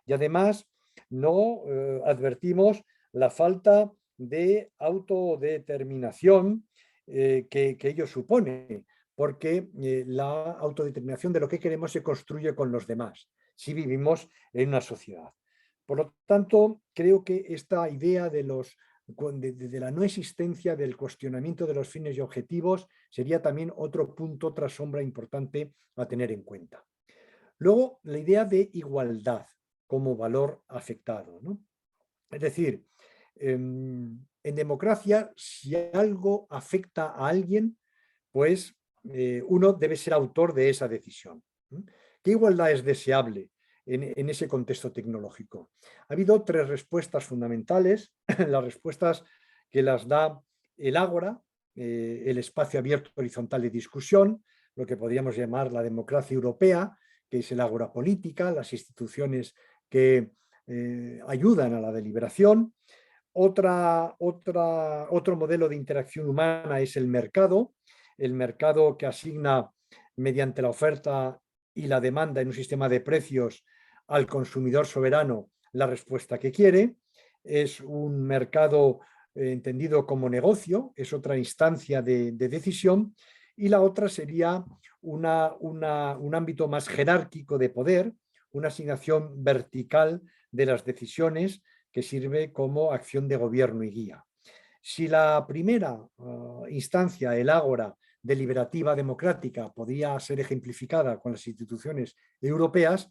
Y además no advertimos la falta de autodeterminación que ello supone, porque la autodeterminación de lo que queremos se construye con los demás, si vivimos en una sociedad. Por lo tanto, creo que esta idea de la no existencia del cuestionamiento de los fines y objetivos sería también otro punto, otra sombra importante a tener en cuenta. Luego, la idea de igualdad como valor afectado, ¿no? Es decir, en democracia, si algo afecta a alguien, pues uno debe ser autor de esa decisión. ¿Qué igualdad es deseable en ese contexto tecnológico? Ha habido 3 respuestas fundamentales, las respuestas que las da el Ágora, el espacio abierto horizontal de discusión, lo que podríamos llamar la democracia europea, que es el Ágora política, las instituciones que ayudan a la deliberación. Otro modelo de interacción humana es el mercado que asigna mediante la oferta y la demanda en un sistema de precios al consumidor soberano la respuesta que quiere. Es un mercado entendido como negocio, es otra instancia de decisión, y la otra sería un ámbito más jerárquico de poder, una asignación vertical de las decisiones que sirve como acción de gobierno y guía. Si la primera instancia, el ágora deliberativa democrática, podría ser ejemplificada con las instituciones europeas,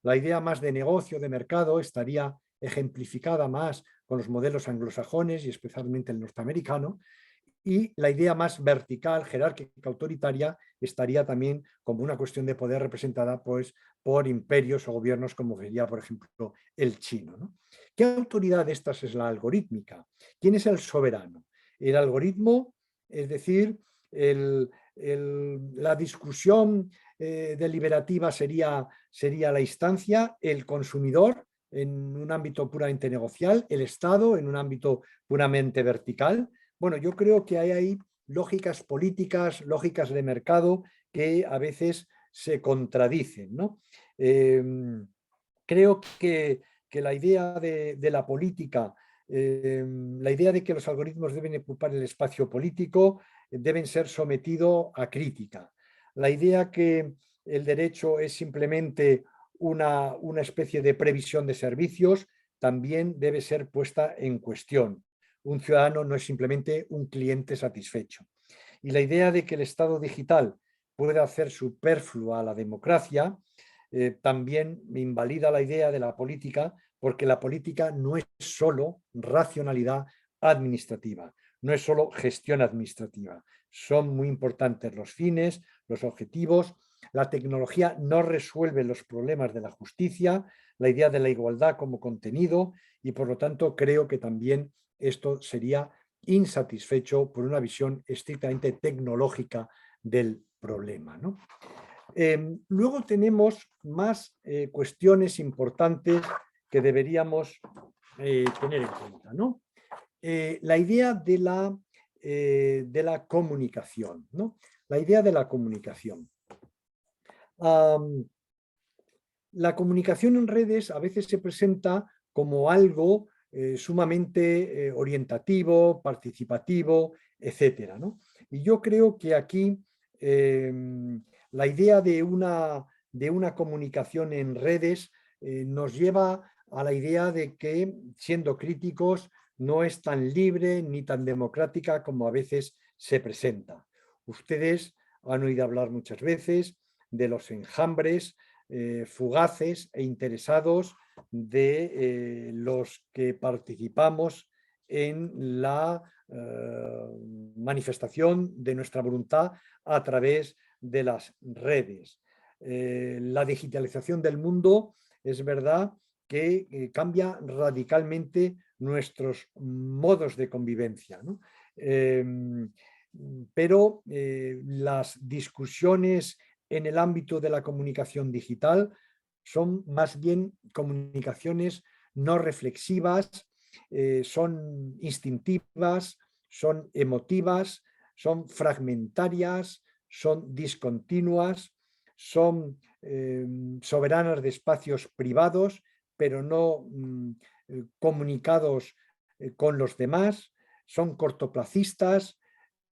la idea más de negocio, de mercado, estaría ejemplificada más con los modelos anglosajones y especialmente el norteamericano, y la idea más vertical, jerárquica, autoritaria, estaría también como una cuestión de poder representada pues, por imperios o gobiernos como sería, por ejemplo, el chino, ¿no? ¿Qué autoridad de estas es la algorítmica? ¿Quién es el soberano? El algoritmo, es decir, la discusión deliberativa sería la instancia, el consumidor en un ámbito puramente negocial, el Estado en un ámbito puramente vertical. Bueno, yo creo que hay ahí lógicas políticas, lógicas de mercado que a veces se contradicen, ¿no? Creo que la idea de la política, la idea de que los algoritmos deben ocupar el espacio político, deben ser sometidos a crítica. La idea que el derecho es simplemente una especie de previsión de servicios también debe ser puesta en cuestión. Un ciudadano no es simplemente un cliente satisfecho. Y la idea de que el Estado digital puede hacer superflua a la democracia también invalida la idea de la política, porque la política no es solo racionalidad administrativa, no es solo gestión administrativa. Son muy importantes los fines, los objetivos. La tecnología no resuelve los problemas de la justicia, la idea de la igualdad como contenido, y por lo tanto creo que también esto sería insatisfecho por una visión estrictamente tecnológica del problema, ¿no? Luego tenemos más cuestiones importantes que deberíamos tener en cuenta, ¿no? La idea de la comunicación, ¿no? La idea de la comunicación. La comunicación en redes a veces se presenta como algo sumamente orientativo, participativo, etcétera, ¿no? Y yo creo que aquí la idea de una comunicación en redes nos lleva a la idea de que, siendo críticos, no es tan libre ni tan democrática como a veces se presenta. Ustedes han oído hablar muchas veces de los enjambres fugaces e interesados de los que participamos en la manifestación de nuestra voluntad a través de las redes. La digitalización del mundo es verdad que cambia radicalmente nuestros modos de convivencia, ¿no? Pero las discusiones en el ámbito de la comunicación digital son más bien comunicaciones no reflexivas, son instintivas, son emotivas, son fragmentarias, son discontinuas, son soberanas de espacios privados, pero no comunicados con los demás, son cortoplacistas.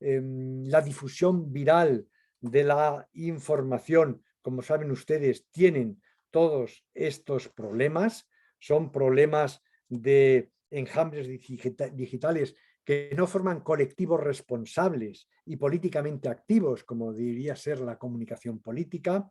La difusión viral de la información, como saben ustedes, tienen todos estos problemas, son problemas de enjambres digitales que no forman colectivos responsables y políticamente activos, como debería ser la comunicación política.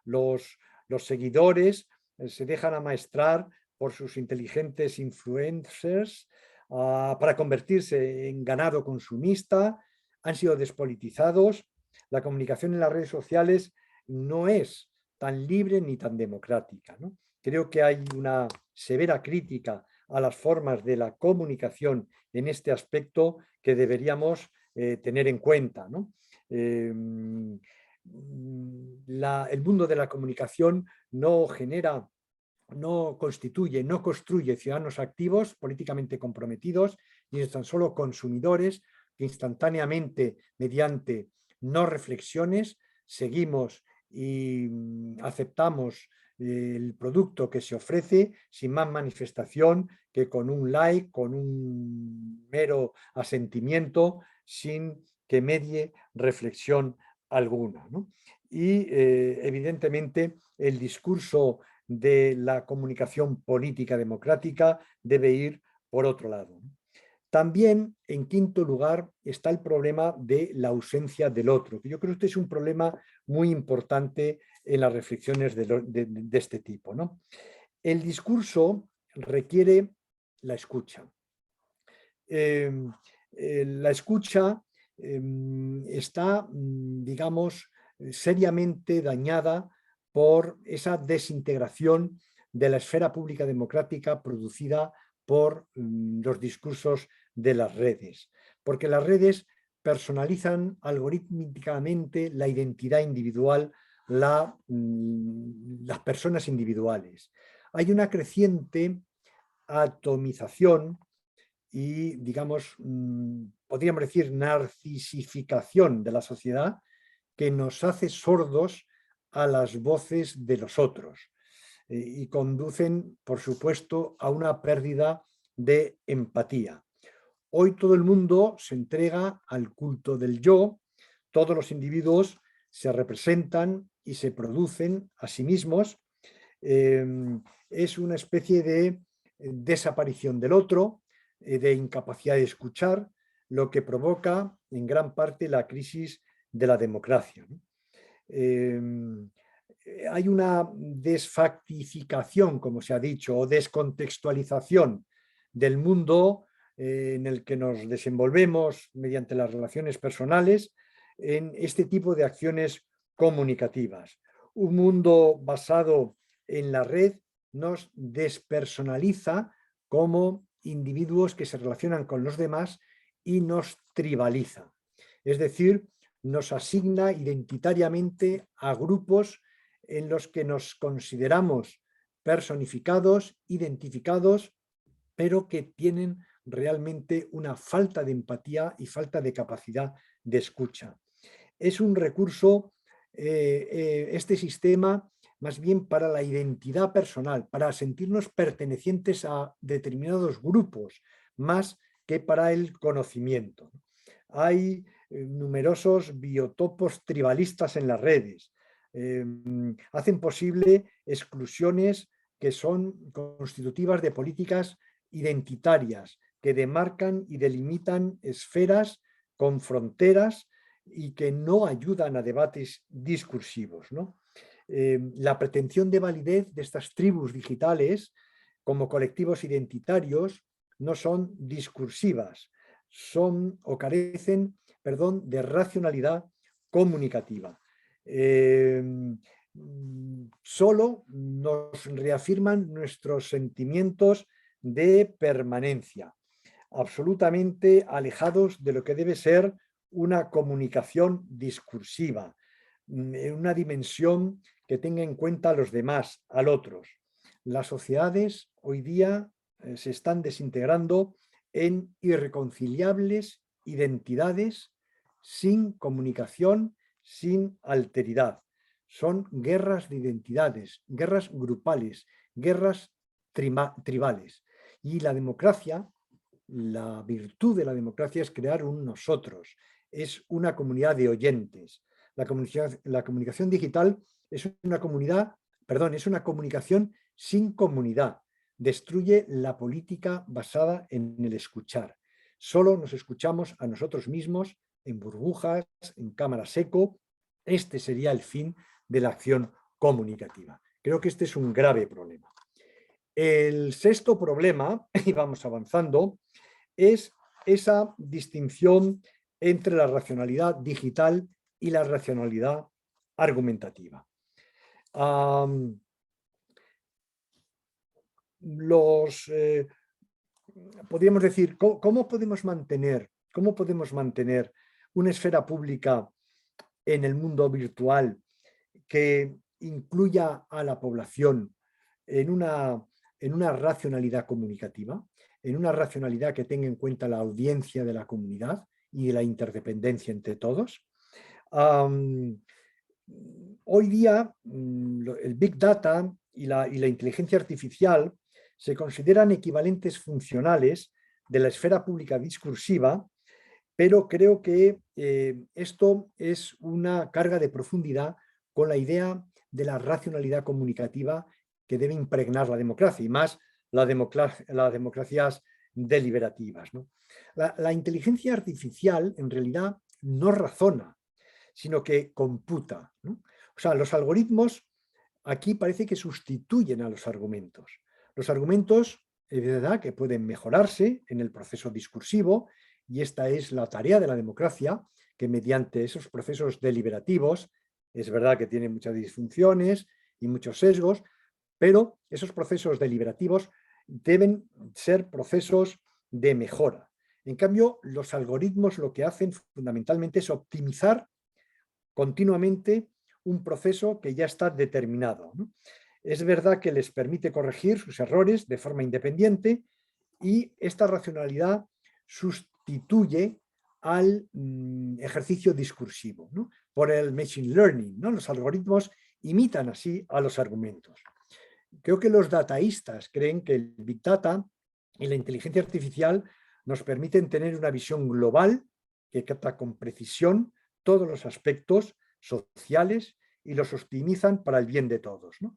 Los seguidores se dejan amaestrar por sus inteligentes influencers para convertirse en ganado consumista, han sido despolitizados. La comunicación en las redes sociales no es tan libre ni tan democrática, ¿no? Creo que hay una severa crítica a las formas de la comunicación en este aspecto que deberíamos tener en cuenta, ¿no? El mundo de la comunicación no genera, no constituye, no construye ciudadanos activos, políticamente comprometidos, ni tan solo consumidores que instantáneamente, mediante no reflexiones, seguimos y aceptamos el producto que se ofrece sin más manifestación que con un like, con un mero asentimiento, sin que medie reflexión alguna, ¿no? Y evidentemente el discurso de la comunicación política democrática debe ir por otro lado. También, en quinto lugar, está el problema de la ausencia del otro, que yo creo que este es un problema muy importante en las reflexiones de este tipo, ¿no? El discurso requiere la escucha. La escucha está, digamos, seriamente dañada por esa desintegración de la esfera pública democrática producida por los discursos de las redes, porque las redes personalizan algorítmicamente la identidad individual, las personas individuales. Hay una creciente atomización y, digamos, podríamos decir, narcisificación de la sociedad que nos hace sordos a las voces de los otros y conducen, por supuesto, a una pérdida de empatía. Hoy todo el mundo se entrega al culto del yo, todos los individuos se representan y se producen a sí mismos. Es una especie de desaparición del otro, de incapacidad de escuchar, lo que provoca en gran parte la crisis de la democracia, ¿no? Hay una desfactificación, como se ha dicho, o descontextualización del mundo en el que nos desenvolvemos mediante las relaciones personales en este tipo de acciones comunicativas. Un mundo basado en la red nos despersonaliza como individuos que se relacionan con los demás y nos tribaliza. Es decir, nos asigna identitariamente a grupos en los que nos consideramos personificados, identificados, pero que tienen realmente una falta de empatía y falta de capacidad de escucha. Es un recurso, este sistema, más bien para la identidad personal, para sentirnos pertenecientes a determinados grupos, más que para el conocimiento. Hay numerosos biotopos tribalistas en las redes. Hacen posible exclusiones que son constitutivas de políticas identitarias, que demarcan y delimitan esferas con fronteras y que no ayudan a debates discursivos, ¿no? La pretensión de validez de estas tribus digitales como colectivos identitarios no son discursivas, son o carecen, perdón, de racionalidad comunicativa. Solo nos reafirman nuestros sentimientos de permanencia, absolutamente alejados de lo que debe ser una comunicación discursiva, en una dimensión que tenga en cuenta a los demás, al otros. Las sociedades hoy día se están desintegrando en irreconciliables identidades sin comunicación, sin alteridad. Son guerras de identidades, guerras grupales, guerras tribales. Y la democracia, la virtud de la democracia es crear un nosotros, es una comunidad de oyentes. La comunicación digital es una comunidad, perdón, es una comunicación sin comunidad. Destruye la política basada en el escuchar. Solo nos escuchamos a nosotros mismos en burbujas, en cámara seco. Este sería el fin de la acción comunicativa. Creo que este es un grave problema. El sexto problema, y vamos avanzando, es esa distinción entre la racionalidad digital y la racionalidad argumentativa. Podríamos decir, ¿cómo podemos mantener una esfera pública en el mundo virtual que incluya a la población en una racionalidad comunicativa, en una racionalidad que tenga en cuenta la audiencia de la comunidad y la interdependencia entre todos? Hoy día el Big Data y la inteligencia artificial se consideran equivalentes funcionales de la esfera pública discursiva, pero creo que esto es una carga de profundidad con la idea de la racionalidad comunicativa que debe impregnar la democracia, y más las democracias deliberativas, ¿no? La inteligencia artificial en realidad no razona, sino que computa, ¿no? O sea, los algoritmos aquí parece que sustituyen a los argumentos. Los argumentos, es verdad, que pueden mejorarse en el proceso discursivo, y esta es la tarea de la democracia, que mediante esos procesos deliberativos, es verdad que tienen muchas disfunciones y muchos sesgos, pero esos procesos deliberativos deben ser procesos de mejora. En cambio, los algoritmos lo que hacen fundamentalmente es optimizar continuamente un proceso que ya está determinado, ¿no? Es verdad que les permite corregir sus errores de forma independiente, y esta racionalidad sustituye al ejercicio discursivo, ¿no? Por el machine learning, ¿no? Los algoritmos imitan así a los argumentos. Creo que los dataístas creen que el Big Data y la inteligencia artificial nos permiten tener una visión global que capta con precisión todos los aspectos sociales y los optimizan para el bien de todos, ¿no?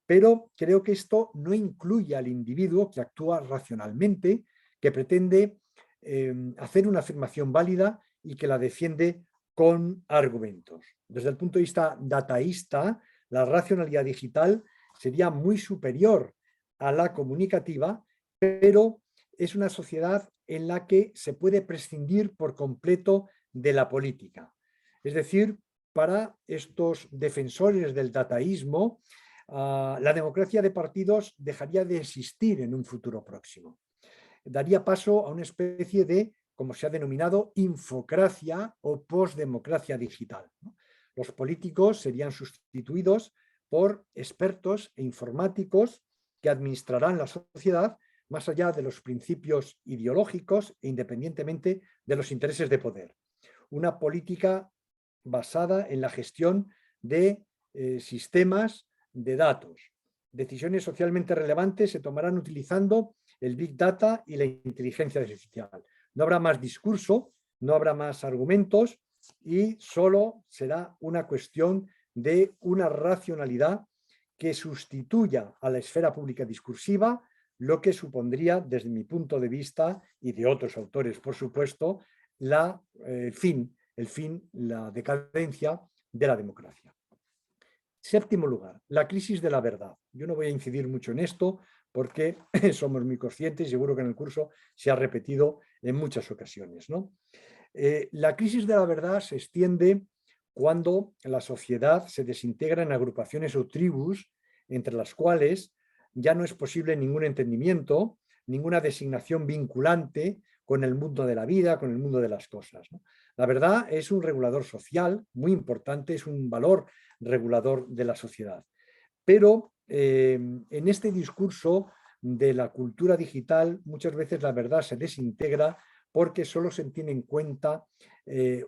Pero creo que esto no incluye al individuo que actúa racionalmente, que pretende hacer una afirmación válida y que la defiende con argumentos. Desde el punto de vista dataísta, la racionalidad digital sería muy superior a la comunicativa, pero es una sociedad en la que se puede prescindir por completo de la política. Es decir, para estos defensores del dataísmo, la democracia de partidos dejaría de existir en un futuro próximo. Daría paso a una especie de, como se ha denominado, infocracia o postdemocracia digital, ¿no? Los políticos serían sustituidos por expertos e informáticos que administrarán la sociedad más allá de los principios ideológicos e independientemente de los intereses de poder. Una política basada en la gestión de sistemas de datos. Decisiones socialmente relevantes se tomarán utilizando el Big Data y la inteligencia artificial. No habrá más discurso, no habrá más argumentos, y solo será una cuestión de una racionalidad que sustituya a la esfera pública discursiva, lo que supondría, desde mi punto de vista y de otros autores, por supuesto, el fin el fin, la decadencia de la democracia. Séptimo lugar, la crisis de la verdad. Yo no voy a incidir mucho en esto porque somos muy conscientes y seguro que en el curso se ha repetido en muchas ocasiones, ¿no? La crisis de la verdad se extiende cuando la sociedad se desintegra en agrupaciones o tribus entre las cuales ya no es posible ningún entendimiento, ninguna designación vinculante con el mundo de la vida, con el mundo de las cosas, ¿no? La verdad es un regulador social muy importante, es un valor regulador de la sociedad. Pero en este discurso de la cultura digital muchas veces la verdad se desintegra porque solo se tiene en cuenta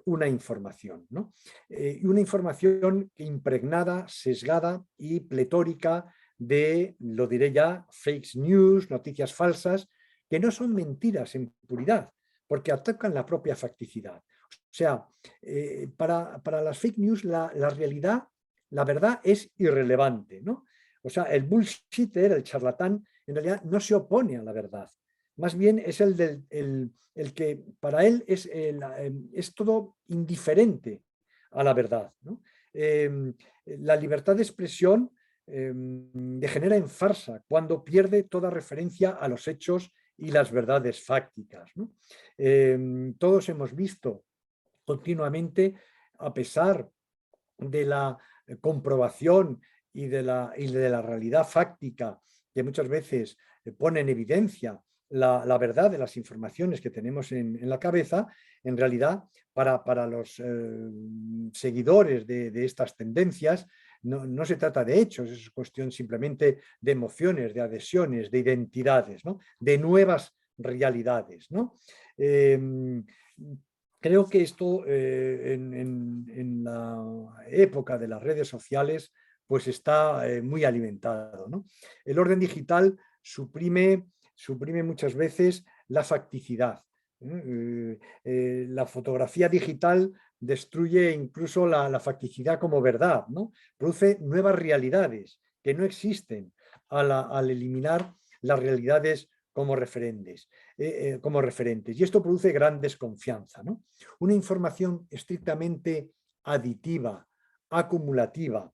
una información, ¿no? Y una información impregnada, sesgada y pletórica de, lo diré ya, fake news, noticias falsas, que no son mentiras en puridad, porque atacan la propia facticidad. O sea, para las fake news la realidad, la verdad es irrelevante, ¿no? O sea, el bullshitter, el charlatán, en realidad no se opone a la verdad. Más bien es el que para él es todo indiferente a la verdad, ¿no? La libertad de expresión degenera en farsa cuando pierde toda referencia a los hechos y las verdades fácticas, ¿no? Todos hemos visto continuamente, a pesar de la comprobación y de la realidad fáctica que muchas veces pone en evidencia la verdad de las informaciones que tenemos en la cabeza, en realidad para los seguidores de estas tendencias no se trata de hechos, es cuestión simplemente de emociones, de adhesiones, de identidades, ¿no? De nuevas realidades, ¿no? Creo que esto en la época de las redes sociales pues está muy alimentado, ¿no? El orden digital suprime muchas veces la facticidad. La fotografía digital destruye incluso la facticidad como verdad, ¿no? Produce nuevas realidades que no existen al eliminar las realidades como referentes. Y esto produce gran desconfianza, ¿no? Una información estrictamente aditiva, acumulativa,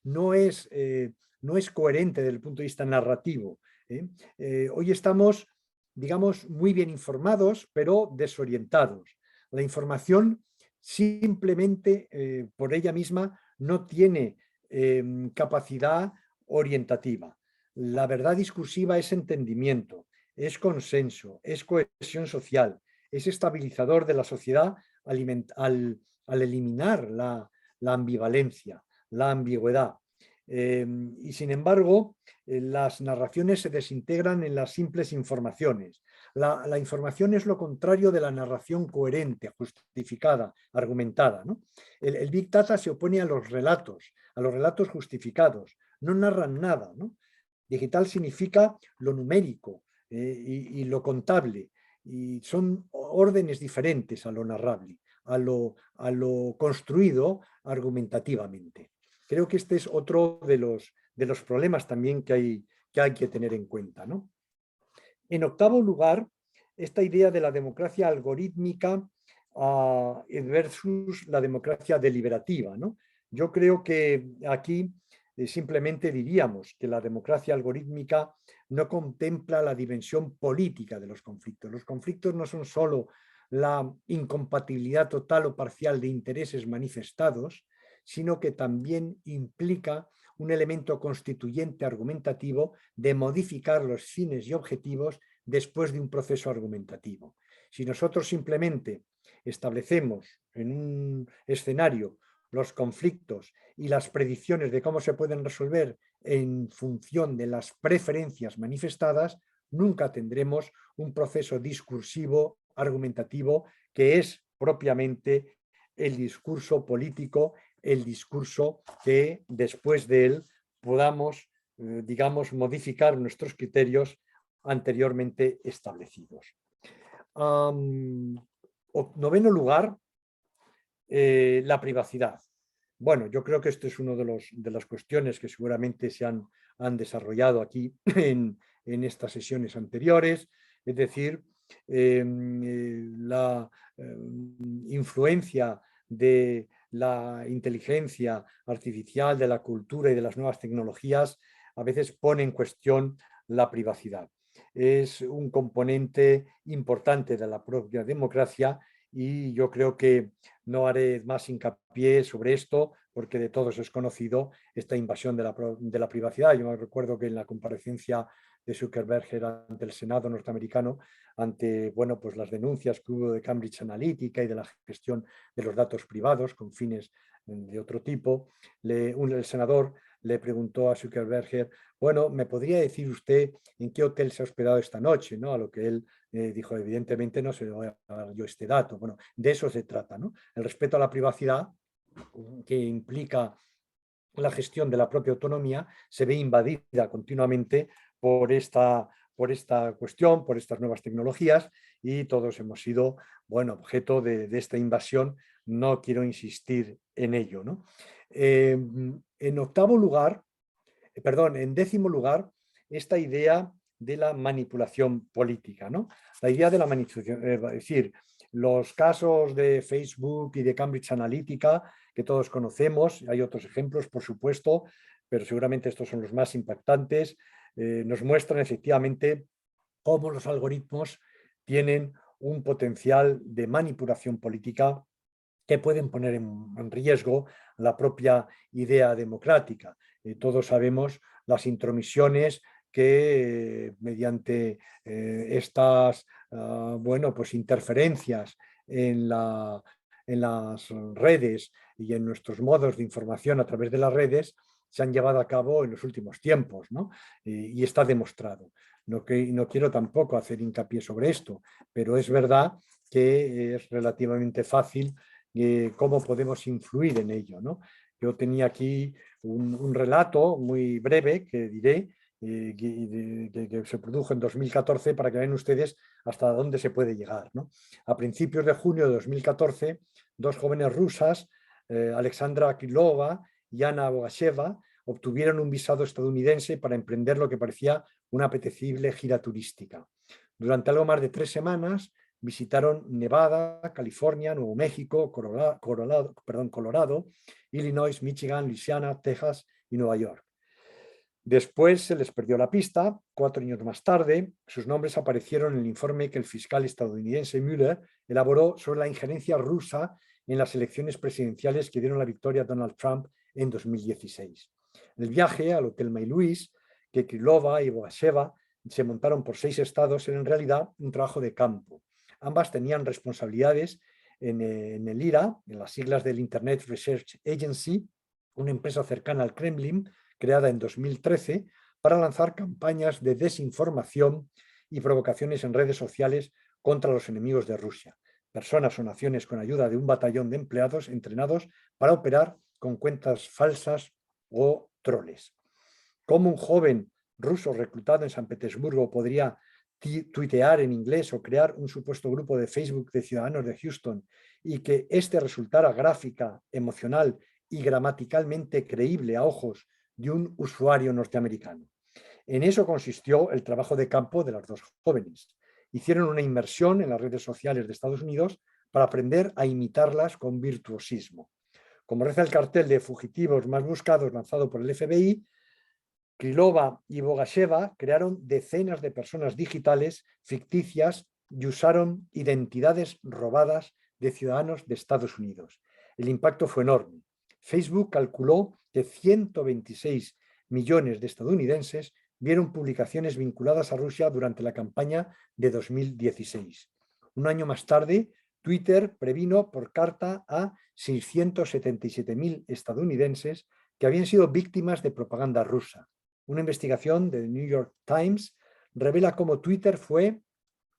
no es coherente desde el punto de vista narrativo. Hoy estamos, digamos, muy bien informados, pero desorientados. La información simplemente por ella misma no tiene capacidad orientativa. La verdad discursiva es entendimiento, es consenso, es cohesión social, es estabilizador de la sociedad al eliminar la ambivalencia, la ambigüedad. Y sin embargo, las narraciones se desintegran en las simples informaciones. La información es lo contrario de la narración coherente, justificada, argumentada, ¿no? El Big Data se opone a los relatos justificados, no narran nada, ¿no? Digital significa lo numérico y lo contable, y son órdenes diferentes a lo narrable, a lo construido argumentativamente. Creo que este es otro de los problemas también que hay que tener en cuenta, ¿no? En octavo lugar, esta idea de la democracia algorítmica versus la democracia deliberativa, ¿no? Yo creo que aquí simplemente diríamos que la democracia algorítmica no contempla la dimensión política de los conflictos. Los conflictos no son solo la incompatibilidad total o parcial de intereses manifestados, sino que también implica un elemento constituyente argumentativo de modificar los fines y objetivos después de un proceso argumentativo. Si nosotros simplemente establecemos en un escenario los conflictos y las predicciones de cómo se pueden resolver en función de las preferencias manifestadas, nunca tendremos un proceso discursivo, argumentativo, que es propiamente el discurso político, el discurso que después de él podamos, digamos, modificar nuestros criterios anteriormente establecidos. Noveno lugar, la privacidad. Bueno, yo creo que esto es una de las cuestiones que seguramente se han desarrollado aquí en estas sesiones anteriores, es decir, la influencia de la inteligencia artificial, de la cultura y de las nuevas tecnologías, a veces pone en cuestión la privacidad. Es un componente importante de la propia democracia y yo creo que no haré más hincapié sobre esto porque de todos es conocido esta invasión de la privacidad. Yo me recuerdo que en la comparecencia de Zuckerberg ante el Senado norteamericano, ante bueno, pues las denuncias que hubo de Cambridge Analytica y de la gestión de los datos privados con fines de otro tipo, el senador le preguntó a Zuckerberg, bueno, ¿me podría decir usted en qué hotel se ha hospedado esta noche? ¿No? A lo que él dijo, evidentemente no se le voy a dar yo este dato. Bueno, de eso se trata, ¿no? El respeto a la privacidad, que implica la gestión de la propia autonomía, se ve invadida continuamente por esta cuestión, por estas nuevas tecnologías, y todos hemos sido, bueno, objeto de esta invasión. No quiero insistir en ello, ¿no? En octavo lugar, perdón, en décimo lugar, esta idea de la manipulación política, ¿no? La idea de la manipulación, es decir, los casos de Facebook y de Cambridge Analytica, que todos conocemos, hay otros ejemplos, por supuesto, pero seguramente estos son los más impactantes, nos muestran efectivamente cómo los algoritmos tienen un potencial de manipulación política que pueden poner en riesgo la propia idea democrática. Todos sabemos las intromisiones que mediante estas bueno, pues interferencias en las redes y en nuestros modos de información a través de las redes se han llevado a cabo en los últimos tiempos, ¿no? Y está demostrado. No quiero tampoco hacer hincapié sobre esto, pero es verdad que es relativamente fácil cómo podemos influir en ello, ¿no? Yo tenía aquí un relato muy breve que diré, que se produjo en 2014 para que vean ustedes hasta dónde se puede llegar, ¿no? A principios de junio de 2014, dos jóvenes rusas, Alexandra Krylova y Ana Bogasheva, obtuvieron un visado estadounidense para emprender lo que parecía una apetecible gira turística. Durante algo más de 3 semanas visitaron Nevada, California, Nuevo México, Colorado, Illinois, Michigan, Luisiana, Texas y Nueva York. Después se les perdió la pista. 4 años más tarde, sus nombres aparecieron en el informe que el fiscal estadounidense Mueller elaboró sobre la injerencia rusa en las elecciones presidenciales que dieron la victoria a Donald Trump en 2016. El viaje al Hotel May Louise, que Krylova y Bogasheva se montaron por 6 estados, era en realidad un trabajo de campo. Ambas tenían responsabilidades en el IRA, en las siglas del Internet Research Agency, una empresa cercana al Kremlin, creada en 2013 para lanzar campañas de desinformación y provocaciones en redes sociales contra los enemigos de Rusia, personas o naciones con ayuda de un batallón de empleados entrenados para operar con cuentas falsas o troles. ¿Cómo un joven ruso reclutado en San Petersburgo podría tuitear en inglés o crear un supuesto grupo de Facebook de ciudadanos de Houston y que este resultara gráfica, emocional y gramaticalmente creíble a ojos de un usuario norteamericano? En eso consistió el trabajo de campo de las dos jóvenes. Hicieron una inmersión en las redes sociales de Estados Unidos para aprender a imitarlas con virtuosismo. Como reza el cartel de fugitivos más buscados lanzado por el FBI, Krylova y Bogasheva crearon decenas de personas digitales ficticias y usaron identidades robadas de ciudadanos de Estados Unidos. El impacto fue enorme. Facebook calculó que 126 millones de estadounidenses vieron publicaciones vinculadas a Rusia durante la campaña de 2016. Un año más tarde, Twitter previno por carta a 677.000 estadounidenses que habían sido víctimas de propaganda rusa. Una investigación de The New York Times revela cómo Twitter fue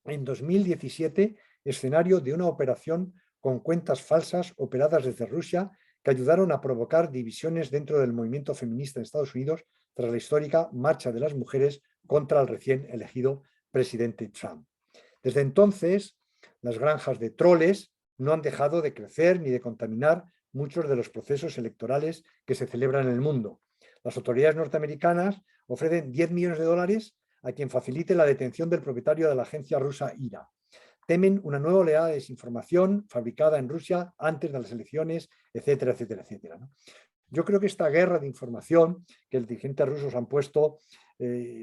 en 2017 escenario de una operación con cuentas falsas operadas desde Rusia que ayudaron a provocar divisiones dentro del movimiento feminista en Estados Unidos tras la histórica marcha de las mujeres contra el recién elegido presidente Trump. Desde entonces, las granjas de troles no han dejado de crecer ni de contaminar muchos de los procesos electorales que se celebran en el mundo. Las autoridades norteamericanas ofrecen $10 millones a quien facilite la detención del propietario de la agencia rusa IRA. temen una nueva oleada de desinformación fabricada en Rusia antes de las elecciones, etcétera, etcétera, etcétera, ¿no? Yo creo que esta guerra de información que los dirigentes rusos han puesto,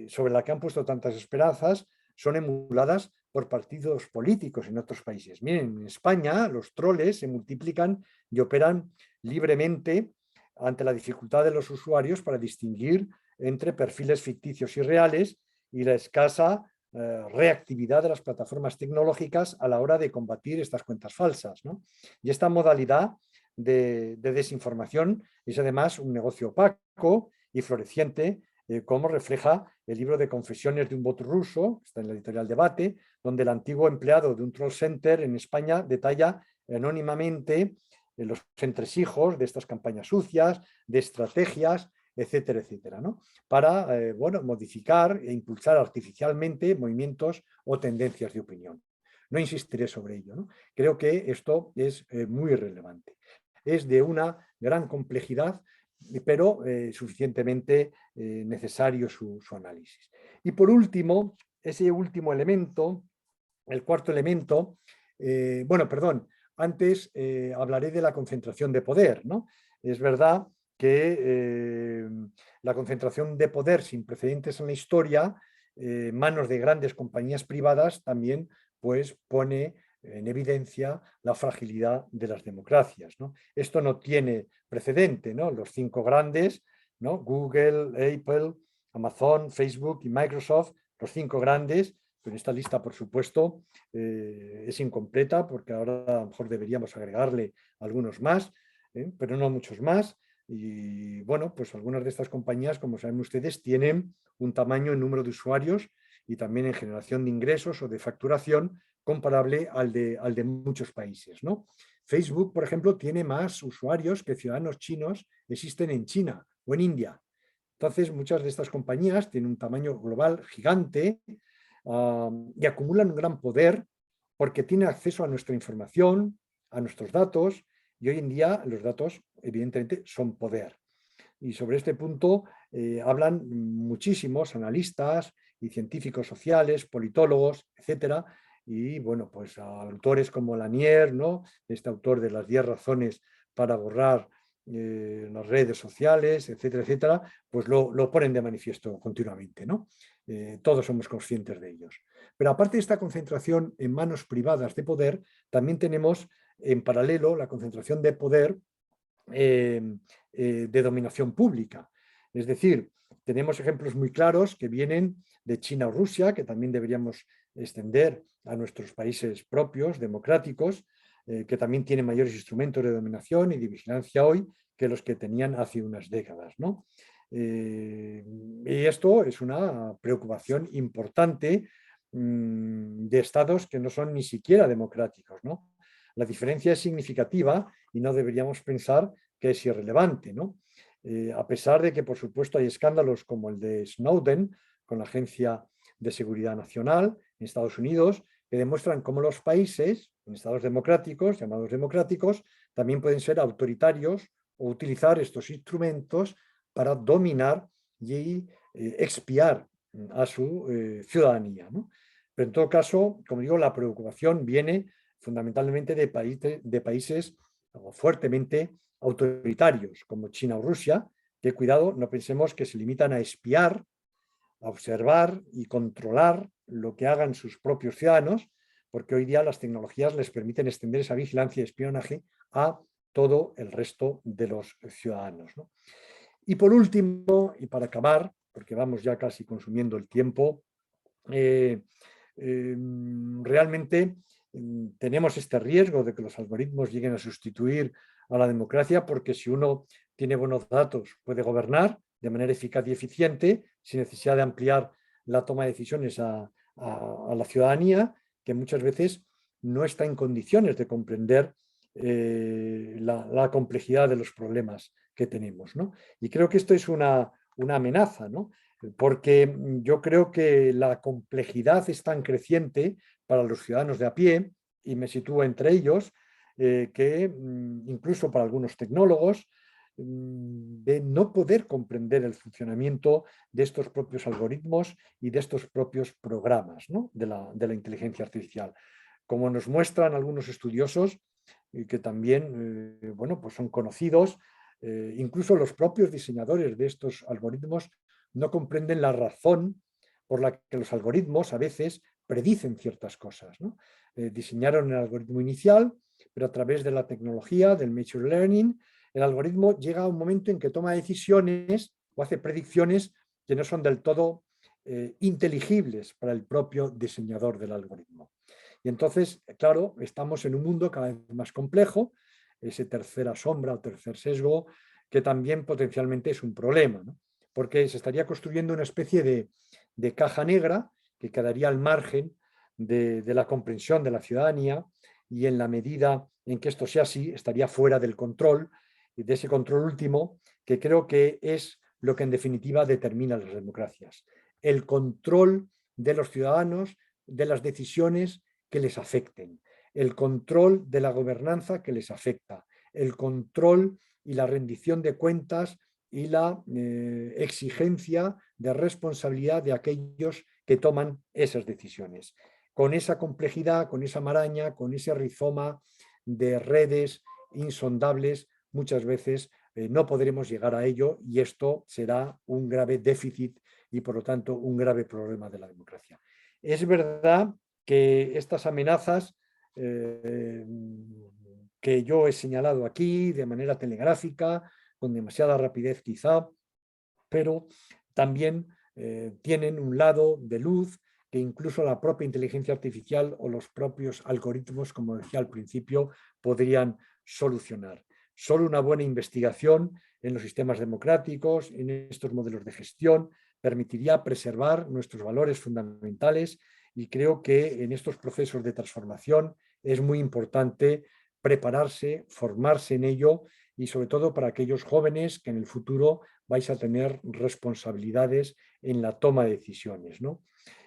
sobre la que han puesto tantas esperanzas, son emuladas por partidos políticos en otros países. Miren, en España los troles se multiplican y operan libremente ante la dificultad de los usuarios para distinguir entre perfiles ficticios y reales y la escasa reactividad de las plataformas tecnológicas a la hora de combatir estas cuentas falsas, ¿no? Y esta modalidad de desinformación es además un negocio opaco y floreciente, como refleja el libro de confesiones de un bot ruso, está en la editorial Debate, donde el antiguo empleado de un troll center en España detalla anónimamente los entresijos de estas campañas sucias, de estrategias, etcétera, etcétera, ¿no? Para bueno, modificar e impulsar artificialmente movimientos o tendencias de opinión. No insistiré sobre ello, ¿no? Creo que esto es muy relevante. Es de una gran complejidad, pero suficientemente necesario su análisis. Y por último, ese último elemento, el cuarto elemento, bueno, perdón, antes hablaré de la concentración de poder, ¿no? Es verdad que la concentración de poder sin precedentes en la historia, en manos de grandes compañías privadas, también pues pone en evidencia la fragilidad de las democracias, ¿no? Esto no tiene precedente, ¿no? Los 5 grandes, ¿no? Google, Apple, Amazon, Facebook y Microsoft, los 5 grandes, pero esta lista, por supuesto, es incompleta porque ahora a lo mejor deberíamos agregarle algunos más, pero no muchos más. Y bueno, pues algunas de estas compañías, como saben ustedes, tienen un tamaño en número de usuarios y también en generación de ingresos o de facturación comparable al de muchos países, ¿no? Facebook, por ejemplo, tiene más usuarios que ciudadanos chinos existen en China o en India. Entonces, muchas de estas compañías tienen un tamaño global gigante y acumulan un gran poder porque tienen acceso a nuestra información, a nuestros datos, y hoy en día los datos, evidentemente, son poder. Y sobre este punto hablan muchísimos analistas y científicos sociales, politólogos, etcétera. Y bueno, pues autores como Lanier, ¿no? Este autor de las 10 razones para borrar las redes sociales, etcétera, etcétera, pues lo ponen de manifiesto continuamente, ¿no? Todos somos conscientes de ellos. Pero aparte de esta concentración en manos privadas de poder, también tenemos en paralelo la concentración de poder de dominación pública. Es decir, tenemos ejemplos muy claros que vienen de China o Rusia, que también deberíamos extender a nuestros países propios, democráticos, que también tienen mayores instrumentos de dominación y de vigilancia hoy que los que tenían hace unas décadas, ¿no? Y esto es una preocupación importante de estados que no son ni siquiera democráticos, ¿no? La diferencia es significativa y no deberíamos pensar que es irrelevante, ¿no? A pesar de que, por supuesto, hay escándalos como el de Snowden con la Agencia de Seguridad Nacional en Estados Unidos, que demuestran cómo los países, en estados democráticos, llamados democráticos, también pueden ser autoritarios o utilizar estos instrumentos para dominar y expiar a su ciudadanía, ¿no? Pero en todo caso, como digo, la preocupación viene fundamentalmente de países fuertemente autoritarios como China o Rusia, que cuidado, no pensemos que se limitan a espiar, a observar y controlar lo que hagan sus propios ciudadanos, porque hoy día las tecnologías les permiten extender esa vigilancia y espionaje a todo el resto de los ciudadanos, ¿no? Y por último, y para acabar, porque vamos ya casi consumiendo el tiempo, realmente tenemos este riesgo de que los algoritmos lleguen a sustituir a la democracia, porque si uno tiene buenos datos puede gobernar de manera eficaz y eficiente sin necesidad de ampliar la toma de decisiones a la ciudadanía, que muchas veces no está en condiciones de comprender la complejidad de los problemas que tenemos, ¿no? Y creo que esto es una amenaza, ¿no? Porque yo creo que la complejidad es tan creciente para los ciudadanos de a pie, y me sitúo entre ellos, que incluso para algunos tecnólogos, de no poder comprender el funcionamiento de estos propios algoritmos y de estos propios programas, ¿no? de la inteligencia artificial. como nos muestran algunos estudiosos, que también bueno, pues son conocidos. Incluso los propios diseñadores de estos algoritmos no comprenden la razón por la que los algoritmos a veces predicen ciertas cosas, ¿no? Diseñaron el algoritmo inicial, pero a través de la tecnología, del machine learning, el algoritmo llega a un momento en que toma decisiones o hace predicciones que no son del todo inteligibles para el propio diseñador del algoritmo. Y entonces, claro, estamos en un mundo cada vez más complejo, ese tercera sombra o tercer sesgo, que también potencialmente es un problema, ¿no? Porque se estaría construyendo una especie de caja negra que quedaría al margen de la comprensión de la ciudadanía, y en la medida en que esto sea así, estaría fuera del control, y de ese control último, que creo que es lo que en definitiva determina las democracias. El control de los ciudadanos, de las decisiones que les afecten, el control de la gobernanza que les afecta, el control y la rendición de cuentas y la exigencia de responsabilidad de aquellos que toman esas decisiones. Con esa complejidad, con esa maraña, con ese rizoma de redes insondables, muchas veces no podremos llegar a ello, y esto será un grave déficit y por lo tanto un grave problema de la democracia. Es verdad que estas amenazas que yo he señalado aquí de manera telegráfica, con demasiada rapidez quizá, pero también tienen un lado de luz que incluso la propia inteligencia artificial o los propios algoritmos, como decía al principio, podrían solucionar. Solo una buena investigación en los sistemas democráticos, en estos modelos de gestión, permitiría preservar nuestros valores fundamentales, y creo que en estos procesos de transformación es muy importante prepararse, formarse en ello, y sobre todo para aquellos jóvenes que en el futuro vais a tener responsabilidades en la toma de decisiones, ¿no?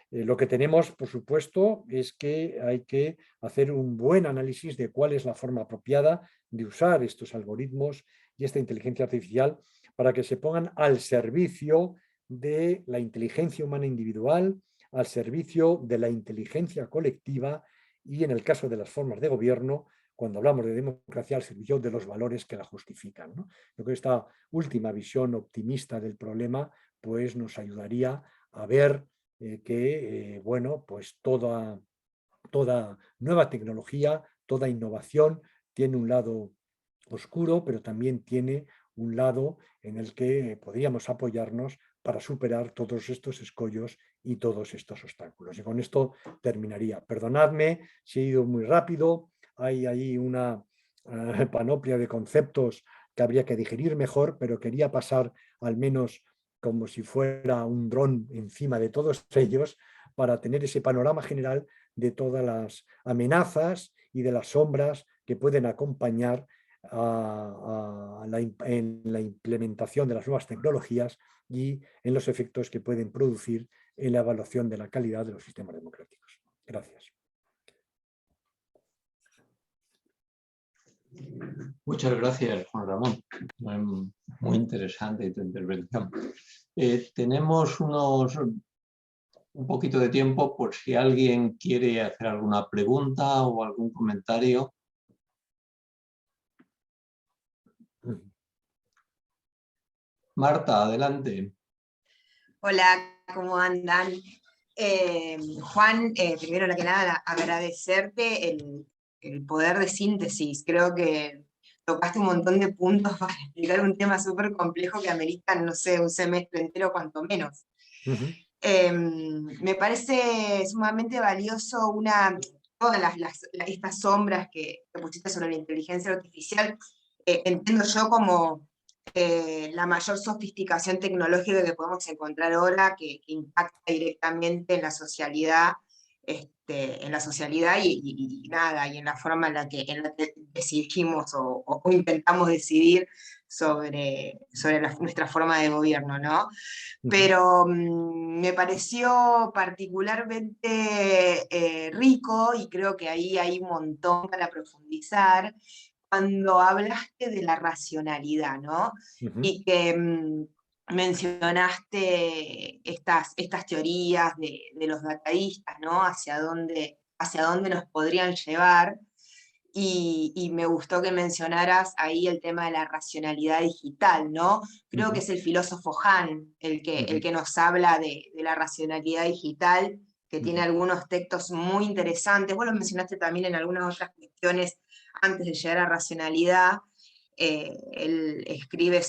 Lo que tenemos, por supuesto, es que hay que hacer un buen análisis de cuál es la forma apropiada de usar estos algoritmos y esta inteligencia artificial para que se pongan al servicio de la inteligencia humana individual, al servicio de la inteligencia colectiva y, en el caso de las formas de gobierno, cuando hablamos de democracia, al servicio de los valores que la justifican, ¿no? Yo creo que esta última visión optimista del problema pues nos ayudaría a ver que bueno, pues toda nueva tecnología, toda innovación tiene un lado oscuro, pero también tiene un lado en el que podríamos apoyarnos para superar todos estos escollos y todos estos obstáculos. Y con esto terminaría. Perdonadme si he ido muy rápido, hay ahí una panoplia de conceptos que habría que digerir mejor, pero quería pasar al menos como si fuera un dron encima de todos ellos para tener ese panorama general de todas las amenazas y de las sombras que pueden acompañar en la implementación de las nuevas tecnologías y en los efectos que pueden producir en la evaluación de la calidad de los sistemas democráticos. Gracias. Muchas gracias, Juan Ramón. Muy interesante tu intervención. Tenemos un poquito de tiempo por si alguien quiere hacer alguna pregunta o algún comentario. Marta, adelante. Hola, ¿cómo andan? Juan, primero que nada, agradecerte el poder de síntesis. Creo que tocaste un montón de puntos para explicar un tema súper complejo que ameritan, no sé, un semestre entero cuanto menos. Me parece sumamente valioso todas estas sombras que pusiste sobre la inteligencia artificial. Entiendo yo como la mayor sofisticación tecnológica que podemos encontrar ahora, que impacta directamente en la socialidad, y nada, y en la forma en la que decidimos o intentamos decidir sobre nuestra forma de gobierno, ¿no? Pero me pareció particularmente rico, y creo que ahí hay un montón para profundizar, cuando hablaste de la racionalidad, ¿no? Y que mencionaste estas teorías de los dataístas, ¿no? Hacia dónde hacia dónde nos podrían llevar. Y me gustó que mencionaras ahí el tema de la racionalidad digital, ¿no? Creo que es el filósofo Han el que nos habla de la racionalidad digital, que tiene algunos textos muy interesantes. Vos lo mencionaste también en algunas otras cuestiones antes de llegar a racionalidad. Él escribe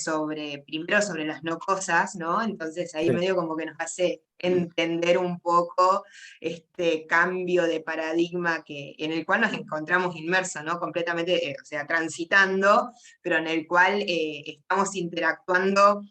primero sobre las no cosas, ¿no? Entonces ahí medio como que nos hace entender un poco este cambio de paradigma en el cual nos encontramos inmersos, ¿no? Completamente, o sea, transitando, pero en el cual estamos interactuando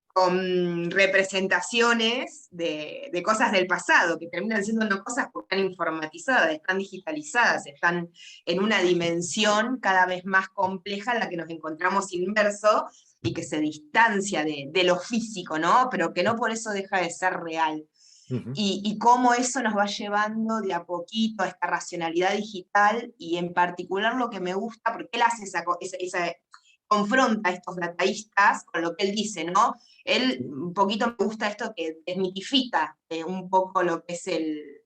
con representaciones de cosas del pasado, que terminan siendo no cosas porque están informatizadas, están digitalizadas, están en una dimensión cada vez más compleja en la que nos encontramos inmersos y que se distancia de lo físico, ¿no? Pero que no por eso deja de ser real. Y cómo eso nos va llevando de a poquito a esta racionalidad digital, y en particular lo que me gusta, porque él hace confronta a estos dataístas con lo que él dice, ¿no? Él un poquito me gusta esto que desmitifica un poco lo que es el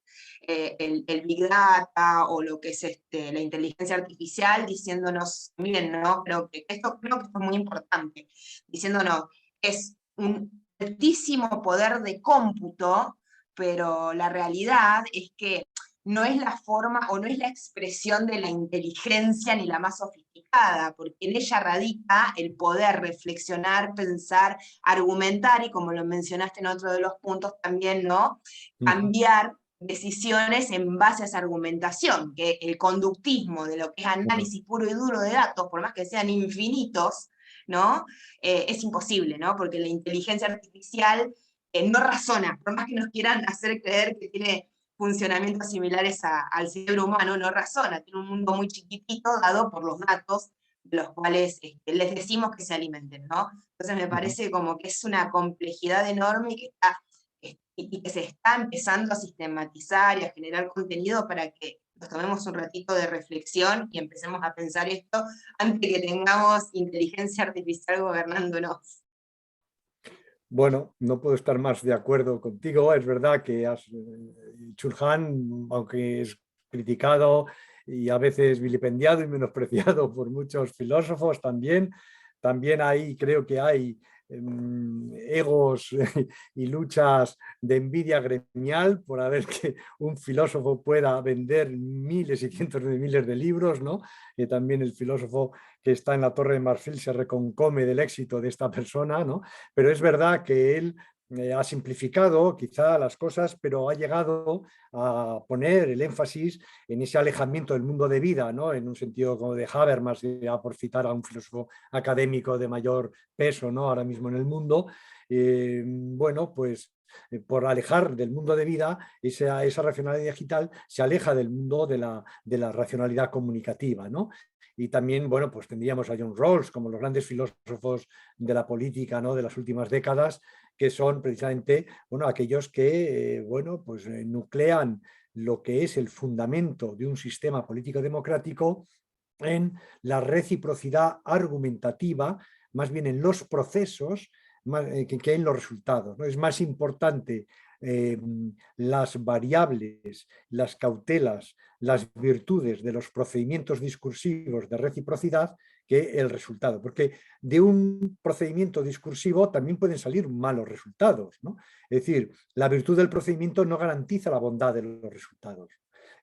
Big Data o lo que es la inteligencia artificial, diciéndonos, miren, ¿no? Creo que esto es muy importante, diciéndonos, es un altísimo poder de cómputo, pero la realidad es que no es la forma o no es la expresión de la inteligencia ni la más sofisticada, porque en ella radica el poder reflexionar, pensar, argumentar, y como lo mencionaste en otro de los puntos también, ¿no? Cambiar decisiones en base a esa argumentación, que el conductismo de lo que es análisis puro y duro de datos, por más que sean infinitos, ¿no? Es imposible, ¿no? Porque la inteligencia artificial no razona, por más que nos quieran hacer creer que tiene funcionamientos similares al cerebro humano, no razona, tiene un mundo muy chiquitito dado por los datos de los cuales les decimos que se alimenten, ¿no? Entonces me parece como que es una complejidad enorme y que se está empezando a sistematizar y a generar contenido para que nos tomemos un ratito de reflexión y empecemos a pensar esto antes de que tengamos inteligencia artificial gobernándonos. Bueno, no puedo estar más de acuerdo contigo. Es verdad que Chul-Han, aunque es criticado y a veces vilipendiado y menospreciado por muchos filósofos también ahí creo que hay egos y luchas de envidia gremial por haber que un filósofo pueda vender miles y cientos de miles de libros, ¿no? Que también el filósofo que está en la Torre de Marfil se reconcome del éxito de esta persona, ¿no? Pero es verdad que él ha simplificado quizá las cosas, pero ha llegado a poner el énfasis en ese alejamiento del mundo de vida, ¿no? En un sentido como de Habermas, ya por citar a un filósofo académico de mayor peso, ¿no? Ahora mismo en el mundo. Bueno, pues por alejar del mundo de vida, esa racionalidad digital se aleja del mundo de la racionalidad comunicativa, ¿no? Y también, bueno, pues tendríamos a John Rawls como los grandes filósofos de la política, ¿no? De las últimas décadas, que son precisamente, bueno, aquellos que, bueno, pues nuclean lo que es el fundamento de un sistema político democrático en la reciprocidad argumentativa, más bien en los procesos que en los resultados, ¿no? Es más importante las variables, las cautelas, las virtudes de los procedimientos discursivos de reciprocidad que el resultado, porque de un procedimiento discursivo también pueden salir malos resultados, ¿no? Es decir, la virtud del procedimiento no garantiza la bondad de los resultados.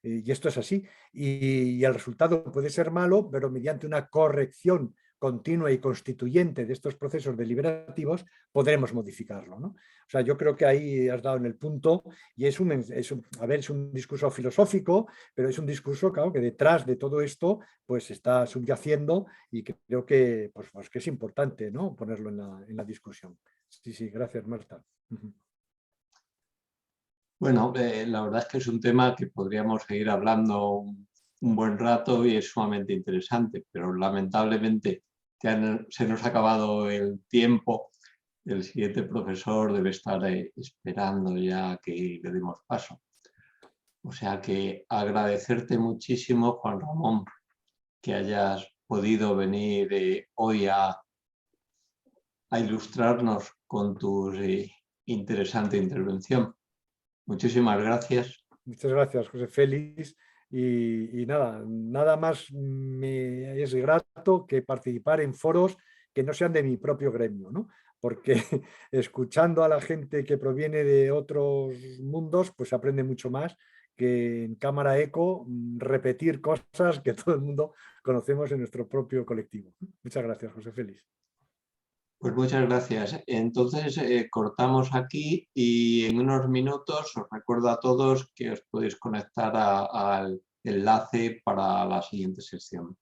Y esto es así. Y el resultado puede ser malo, pero mediante una corrección continua y constituyente de estos procesos deliberativos podremos modificarlo, ¿no? O sea, yo creo que ahí has dado en el punto y es un discurso filosófico, pero es un discurso, claro, que detrás de todo esto pues está subyaciendo y creo que, pues que es importante, ¿no? Ponerlo en la discusión. Sí, sí, gracias, Marta. Bueno, la verdad es que es un tema que podríamos seguir hablando un buen rato y es sumamente interesante, pero lamentablemente se nos ha acabado el tiempo. El siguiente profesor debe estar esperando ya que le demos paso. O sea que agradecerte muchísimo, Juan Ramón, que hayas podido venir hoy a ilustrarnos con tu interesante intervención. Muchísimas gracias. Muchas gracias, José Félix. Y nada más me es grato que participar en foros que no sean de mi propio gremio, ¿no? Porque escuchando a la gente que proviene de otros mundos, pues se aprende mucho más que en cámara eco repetir cosas que todo el mundo conocemos en nuestro propio colectivo. Muchas gracias, José Félix. Pues muchas gracias. Entonces cortamos aquí y en unos minutos os recuerdo a todos que os podéis conectar al enlace para la siguiente sesión.